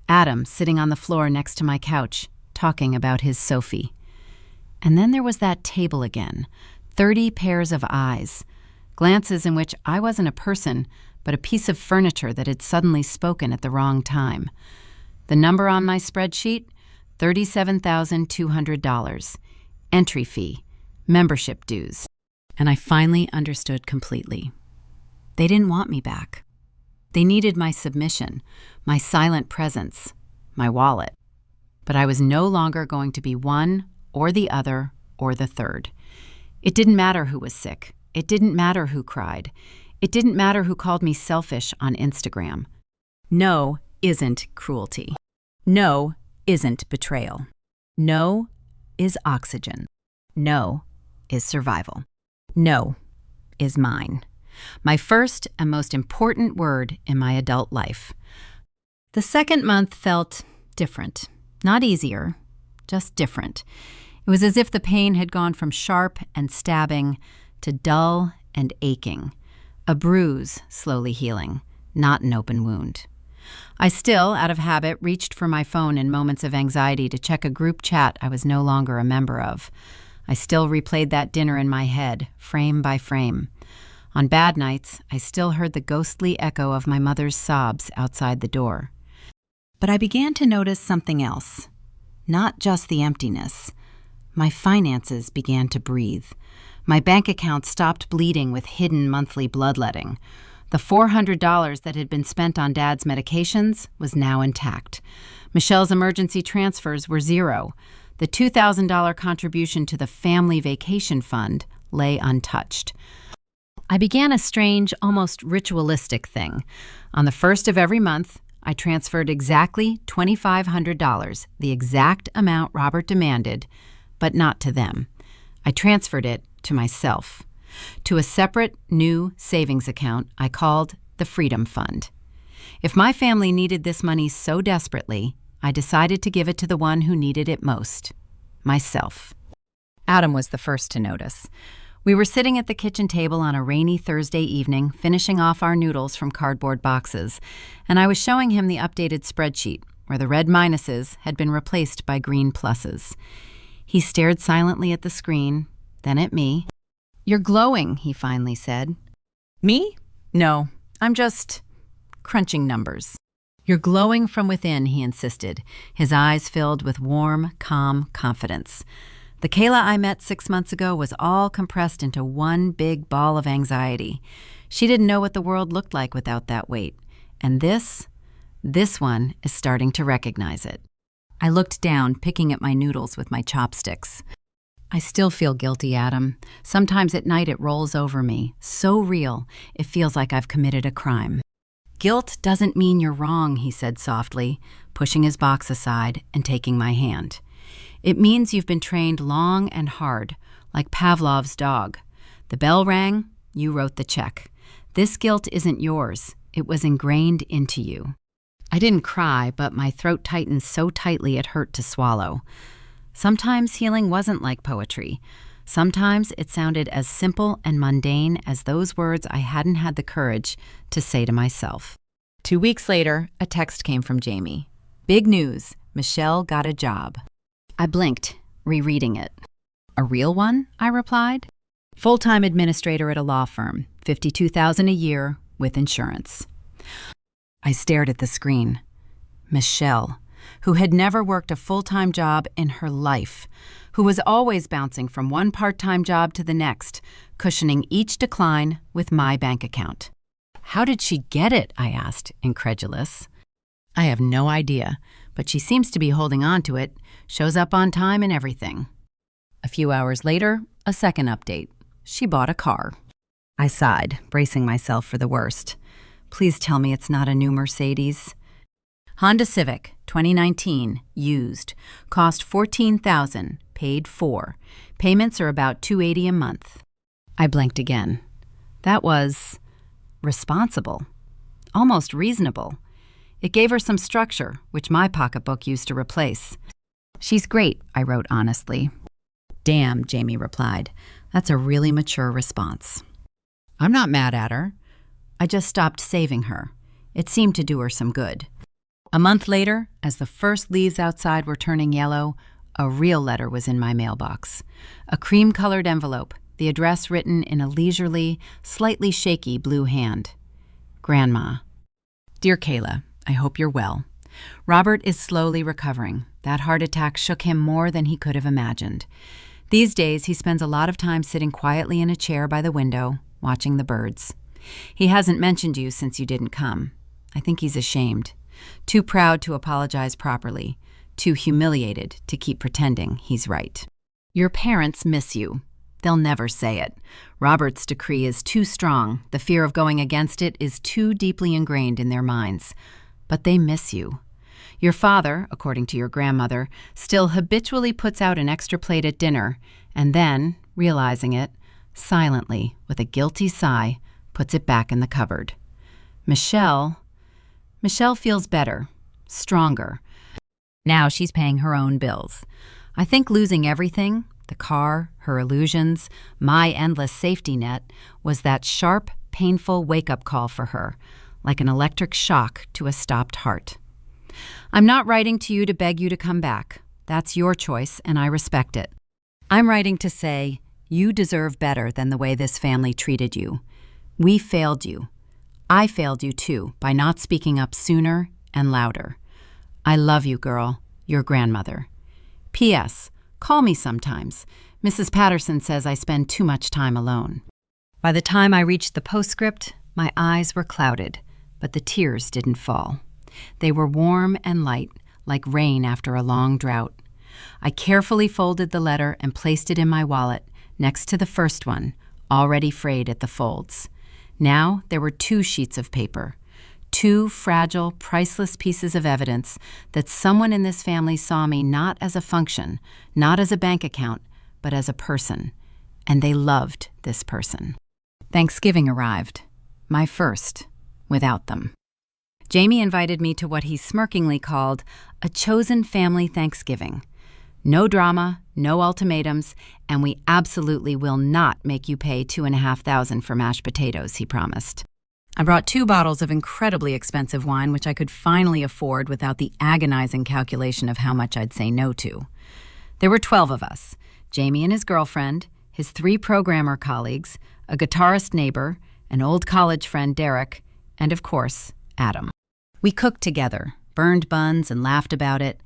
Adam sitting on the floor next to my couch, talking about his Sophie. And then there was that table again, 30 pairs of eyes, glances in which I wasn't a person, but a piece of furniture that had suddenly spoken at the wrong time. The number on my spreadsheet, $37,200. Entry fee, membership dues. And I finally understood completely. They didn't want me back. They needed my submission, my silent presence, my wallet. But I was no longer going to be one or the other or the third. It didn't matter who was sick. It didn't matter who cried. It didn't matter who called me selfish on Instagram. No isn't cruelty. No isn't betrayal. No is oxygen. No is survival. No is mine. My first and most important word in my adult life. The second month felt different. Not easier, just different. It was as if the pain had gone from sharp and stabbing to dull and aching. A bruise slowly healing, not an open wound. I still, out of habit, reached for my phone in moments of anxiety to check a group chat I was no longer a member of. I still replayed that dinner in my head, frame by frame. On bad nights, I still heard the ghostly echo of my mother's sobs outside the door. But I began to notice something else. Not just the emptiness. My finances began to breathe. My bank account stopped bleeding with hidden monthly bloodletting. The $400 that had been spent on Dad's medications was now intact. Michelle's emergency transfers were zero. The $2,000 contribution to the family vacation fund lay untouched. I began a strange, almost ritualistic thing. On the first of every month, I transferred exactly $2,500, the exact amount Robert demanded, but not to them. I transferred it to myself, to a separate, new savings account I called the Freedom Fund. If my family needed this money so desperately, I decided to give it to the one who needed it most, myself. Adam was the first to notice. We were sitting at the kitchen table on a rainy Thursday evening, finishing off our noodles from cardboard boxes, and I was showing him the updated spreadsheet, where the red minuses had been replaced by green pluses. He stared silently at the screen, then at me. "You're glowing," he finally said. "Me? No, I'm just crunching numbers." "You're glowing from within," he insisted, his eyes filled with warm, calm confidence. The Kayla I met 6 months ago was all compressed into one big ball of anxiety. She didn't know what the world looked like without that weight. And this one is starting to recognize it. I looked down, picking at my noodles with my chopsticks. I still feel guilty, Adam. Sometimes at night it rolls over me. So real, it feels like I've committed a crime. Guilt doesn't mean you're wrong, he said softly, pushing his box aside and taking my hand. It means you've been trained long and hard, like Pavlov's dog. The bell rang, you wrote the check. This guilt isn't yours. It was ingrained into you. I didn't cry, but my throat tightened so tightly it hurt to swallow. Sometimes healing wasn't like poetry. Sometimes it sounded as simple and mundane as those words I hadn't had the courage to say to myself. 2 weeks later, a text came from Jamie. Big news, Michelle got a job. I blinked, rereading it. A real one? I replied. Full-time administrator at a law firm, $52,000 a year with insurance. I stared at the screen. Michelle, who had never worked a full-time job in her life, who was always bouncing from one part-time job to the next, cushioning each decline with my bank account. How did she get it? I asked, incredulous. I have no idea, but she seems to be holding on to it, shows up on time and everything. A few hours later, a second update. She bought a car. I sighed, bracing myself for the worst. Please tell me it's not a new Mercedes. Honda Civic, 2019, used. Cost $14,000, paid $4,000. Payments are about $280 a month. I blinked again. That was responsible. Almost reasonable. It gave her some structure, which my pocketbook used to replace. She's great, I wrote honestly. Damn, Jamie replied. That's a really mature response. I'm not mad at her. I just stopped saving her. It seemed to do her some good. A month later, as the first leaves outside were turning yellow, a real letter was in my mailbox. A cream-colored envelope, the address written in a leisurely, slightly shaky blue hand. Grandma. Dear Kayla, I hope you're well. Robert is slowly recovering. That heart attack shook him more than he could have imagined. These days, he spends a lot of time sitting quietly in a chair by the window, watching the birds. He hasn't mentioned you since you didn't come. I think he's ashamed. Too proud to apologize properly. Too humiliated to keep pretending he's right. Your parents miss you. They'll never say it. Robert's decree is too strong. The fear of going against it is too deeply ingrained in their minds. But they miss you. Your father, according to your grandmother, still habitually puts out an extra plate at dinner, and then, realizing it, silently, with a guilty sigh, puts it back in the cupboard. Michelle feels better, stronger. Now she's paying her own bills. I think losing everything, the car, her illusions, my endless safety net, was that sharp, painful wake-up call for her, like an electric shock to a stopped heart. I'm not writing to you to beg you to come back. That's your choice, and I respect it. I'm writing to say, you deserve better than the way this family treated you. We failed you. I failed you too, by not speaking up sooner and louder. I love you, girl, your grandmother. P.S. Call me sometimes. Mrs. Patterson says I spend too much time alone. By the time I reached the postscript, my eyes were clouded, but the tears didn't fall. They were warm and light, like rain after a long drought. I carefully folded the letter and placed it in my wallet, next to the first one, already frayed at the folds. Now there were 2 sheets of paper, 2 fragile, priceless pieces of evidence that someone in this family saw me not as a function, not as a bank account, but as a person. And they loved this person. Thanksgiving arrived, my first, without them. Jamie invited me to what he smirkingly called a chosen family Thanksgiving. No drama, no ultimatums, and we absolutely will not make you pay $2,500 for mashed potatoes, he promised. I brought 2 bottles of incredibly expensive wine, which I could finally afford without the agonizing calculation of how much I'd say no to. There were 12 of us, Jamie and his girlfriend, his 3 programmer colleagues, a guitarist neighbor, an old college friend, Derek, and of course, Adam. We cooked together, burned buns and laughed about it,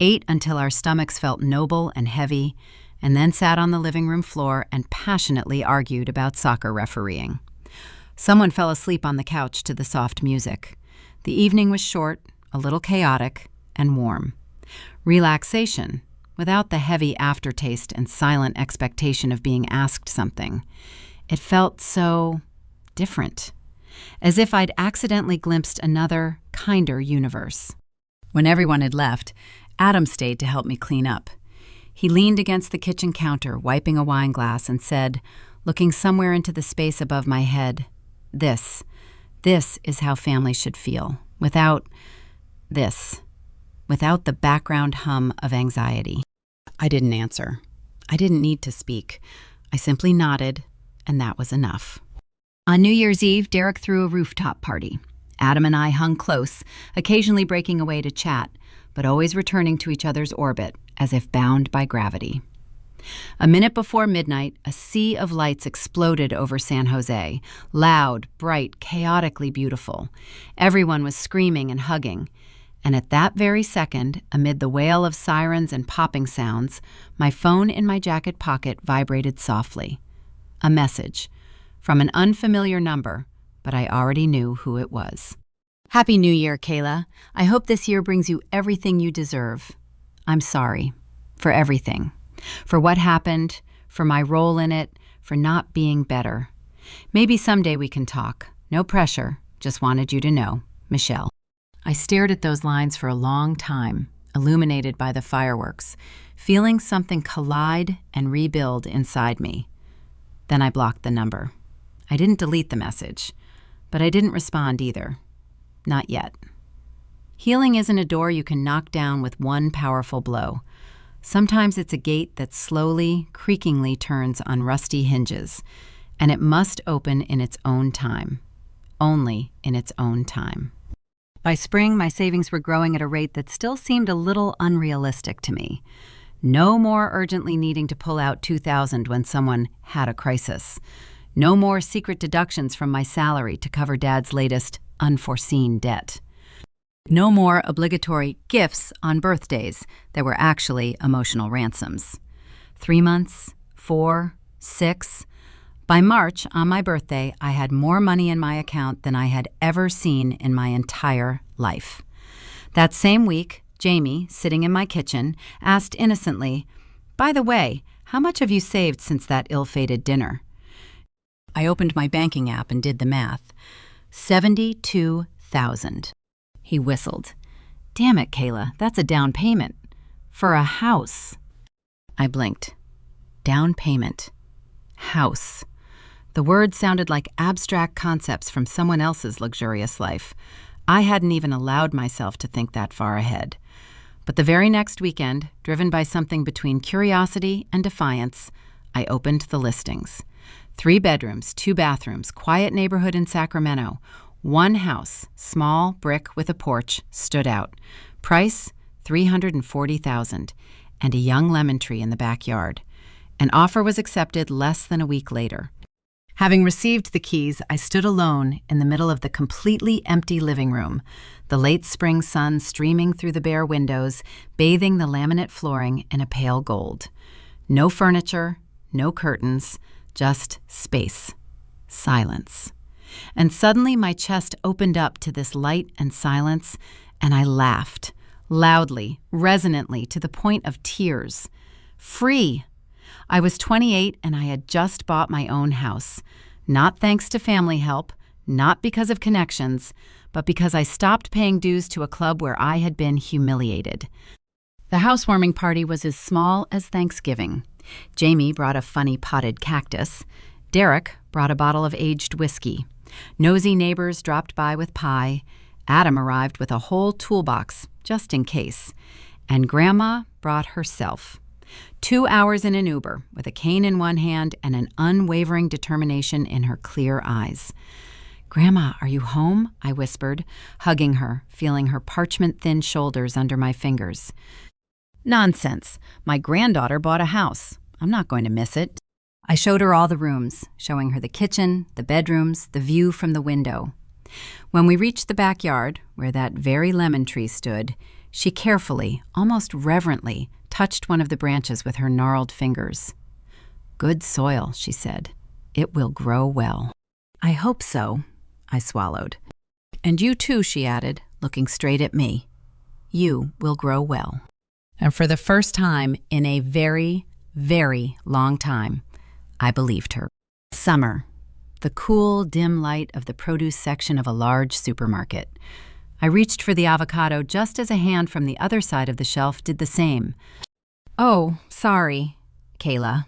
ate until our stomachs felt noble and heavy, and then sat on the living room floor and passionately argued about soccer refereeing. Someone fell asleep on the couch to the soft music. The evening was short, a little chaotic, and warm. Relaxation, without the heavy aftertaste and silent expectation of being asked something. It felt so different, as if I'd accidentally glimpsed another, kinder universe. When everyone had left, Adam stayed to help me clean up. He leaned against the kitchen counter, wiping a wine glass, and said, looking somewhere into the space above my head, This is how family should feel, without the background hum of anxiety. I didn't answer. I didn't need to speak. I simply nodded, and that was enough. On New Year's Eve, Derek threw a rooftop party. Adam and I hung close, occasionally breaking away to chat, but always returning to each other's orbit, as if bound by gravity. A minute before midnight, a sea of lights exploded over San Jose, loud, bright, chaotically beautiful. Everyone was screaming and hugging. And at that very second, amid the wail of sirens and popping sounds, my phone in my jacket pocket vibrated softly. A message from an unfamiliar number, but I already knew who it was. Happy New Year, Kayla. I hope this year brings you everything you deserve. I'm sorry for everything. For what happened, for my role in it, for not being better. Maybe someday we can talk. No pressure, just wanted you to know. Michelle. I stared at those lines for a long time, illuminated by the fireworks, feeling something collide and rebuild inside me. Then I blocked the number. I didn't delete the message, but I didn't respond either. Not yet. Healing isn't a door you can knock down with one powerful blow. Sometimes it's a gate that slowly, creakingly turns on rusty hinges, and it must open in its own time. Only in its own time. By spring, my savings were growing at a rate that still seemed a little unrealistic to me. No more urgently needing to pull out $2,000 when someone had a crisis. No more secret deductions from my salary to cover Dad's latest unforeseen debt. No more obligatory gifts on birthdays that were actually emotional ransoms. 3 months, 4, 6. By March, on my birthday, I had more money in my account than I had ever seen in my entire life. That same week, Jamie, sitting in my kitchen, asked innocently, "By the way, how much have you saved since that ill-fated dinner?" I opened my banking app and did the math. $72,000. He whistled. "Damn it, Kayla, that's a down payment. For a house." I blinked. Down payment. House. The words sounded like abstract concepts from someone else's luxurious life. I hadn't even allowed myself to think that far ahead. But the very next weekend, driven by something between curiosity and defiance, I opened the listings. 3 bedrooms, 2 bathrooms, quiet neighborhood in Sacramento. One house, small, brick with a porch, stood out. Price, $340,000, and a young lemon tree in the backyard. An offer was accepted less than a week later. Having received the keys, I stood alone in the middle of the completely empty living room, the late spring sun streaming through the bare windows, bathing the laminate flooring in a pale gold. No furniture, no curtains, just space, silence. And suddenly my chest opened up to this light and silence, and I laughed, loudly, resonantly, to the point of tears. Free! I was 28 and I had just bought my own house. Not thanks to family help, not because of connections, but because I stopped paying dues to a club where I had been humiliated. The housewarming party was as small as Thanksgiving. Jamie brought a funny potted cactus. Derek brought a bottle of aged whiskey. Nosy neighbors dropped by with pie. Adam arrived with a whole toolbox, just in case. And Grandma brought herself. 2 hours in an Uber, with a cane in one hand and an unwavering determination in her clear eyes. "Grandma, are you home?" I whispered, hugging her, feeling her parchment-thin shoulders under my fingers. "Nonsense. My granddaughter bought a house. I'm not going to miss it." I showed her all the rooms, showing her the kitchen, the bedrooms, the view from the window. When we reached the backyard, where that very lemon tree stood, she carefully, almost reverently, touched one of the branches with her gnarled fingers. "Good soil," she said. "It will grow well." "I hope so," I swallowed. "And you too," she added, looking straight at me. "You will grow well." And for the first time in a very, very long time, I believed her. Summer. The cool, dim light of the produce section of a large supermarket. I reached for the avocado just as a hand from the other side of the shelf did the same. "Oh, sorry, Kayla."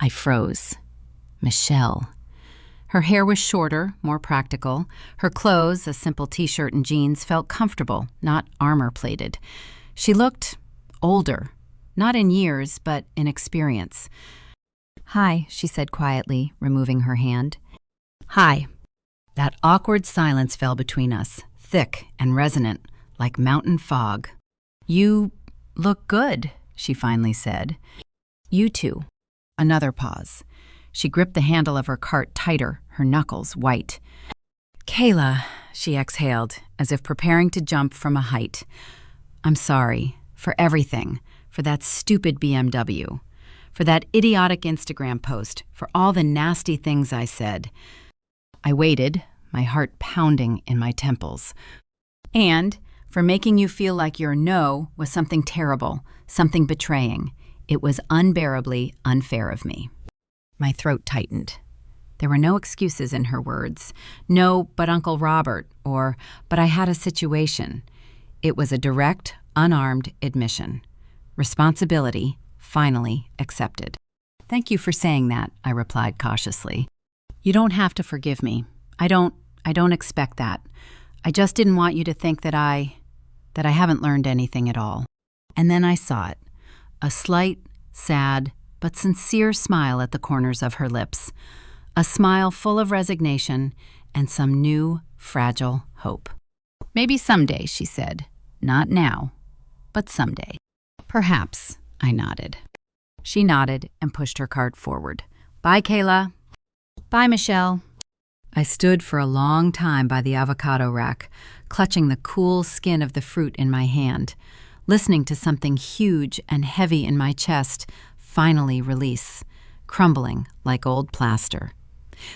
I froze. Michelle. Her hair was shorter, more practical. Her clothes, a simple t-shirt and jeans, felt comfortable, not armor-plated. She looked older, not in years, but in experience. "Hi," she said quietly, removing her hand. "Hi." That awkward silence fell between us, thick and resonant, like mountain fog. "You look good," she finally said. "You too." Another pause. She gripped the handle of her cart tighter, her knuckles white. "Kayla," she exhaled, as if preparing to jump from a height. "I'm sorry for everything, for that stupid BMW, for that idiotic Instagram post, for all the nasty things I said." I waited, my heart pounding in my temples. "And for making you feel like your no was something terrible, something betraying. It was unbearably unfair of me." My throat tightened. There were no excuses in her words. No, "but Uncle Robert," or "but I had a situation." It was a direct, unarmed admission. Responsibility finally accepted. "Thank you for saying that," I replied cautiously. "You don't have to forgive me. I don't expect that. I just didn't want you to think that I haven't learned anything at all." And then I saw it. A slight, sad, but sincere smile at the corners of her lips. A smile full of resignation and some new, fragile hope. "Maybe someday," she said. "Not now, but someday." "Perhaps," I nodded. She nodded and pushed her cart forward. "Bye, Kayla." "Bye, Michelle." I stood for a long time by the avocado rack, clutching the cool skin of the fruit in my hand, listening to something huge and heavy in my chest finally release, crumbling like old plaster.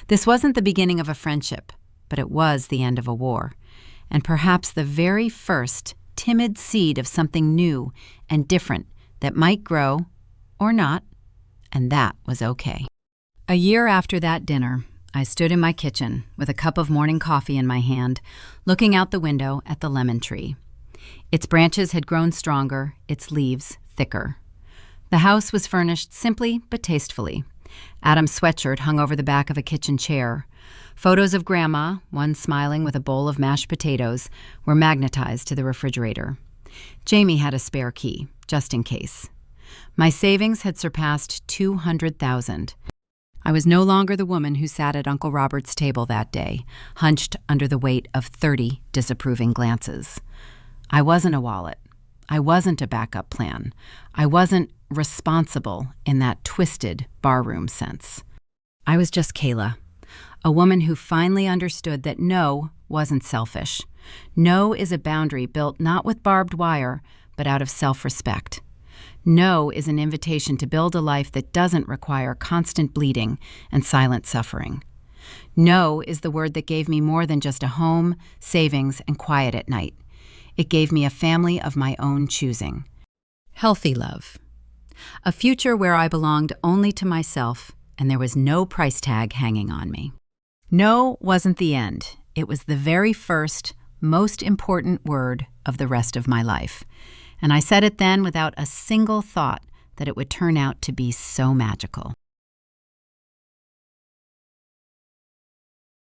This wasn't the beginning of a friendship, but it was the end of a war, and perhaps the very first timid seed of something new and different that might grow, or not, and that was okay. A year after that dinner, I stood in my kitchen with a cup of morning coffee in my hand, looking out the window at the lemon tree. Its branches had grown stronger, its leaves thicker. The house was furnished simply but tastefully. Adam's sweatshirt hung over the back of a kitchen chair. Photos of Grandma, one smiling with a bowl of mashed potatoes, were magnetized to the refrigerator. Jamie had a spare key, just in case. My savings had surpassed $200,000. I was no longer the woman who sat at Uncle Robert's table that day, hunched under the weight of 30 disapproving glances. I wasn't a wallet. I wasn't a backup plan. I wasn't responsible in that twisted barroom sense. I was just Kayla, a woman who finally understood that no wasn't selfish. No is a boundary built not with barbed wire, but out of self-respect. No is an invitation to build a life that doesn't require constant bleeding and silent suffering. No is the word that gave me more than just a home, savings, and quiet at night. It gave me a family of my own choosing. Healthy love. A future where I belonged only to myself, and there was no price tag hanging on me. No wasn't the end. It was the very first, most important word of the rest of my life. And I said it then without a single thought that it would turn out to be so magical.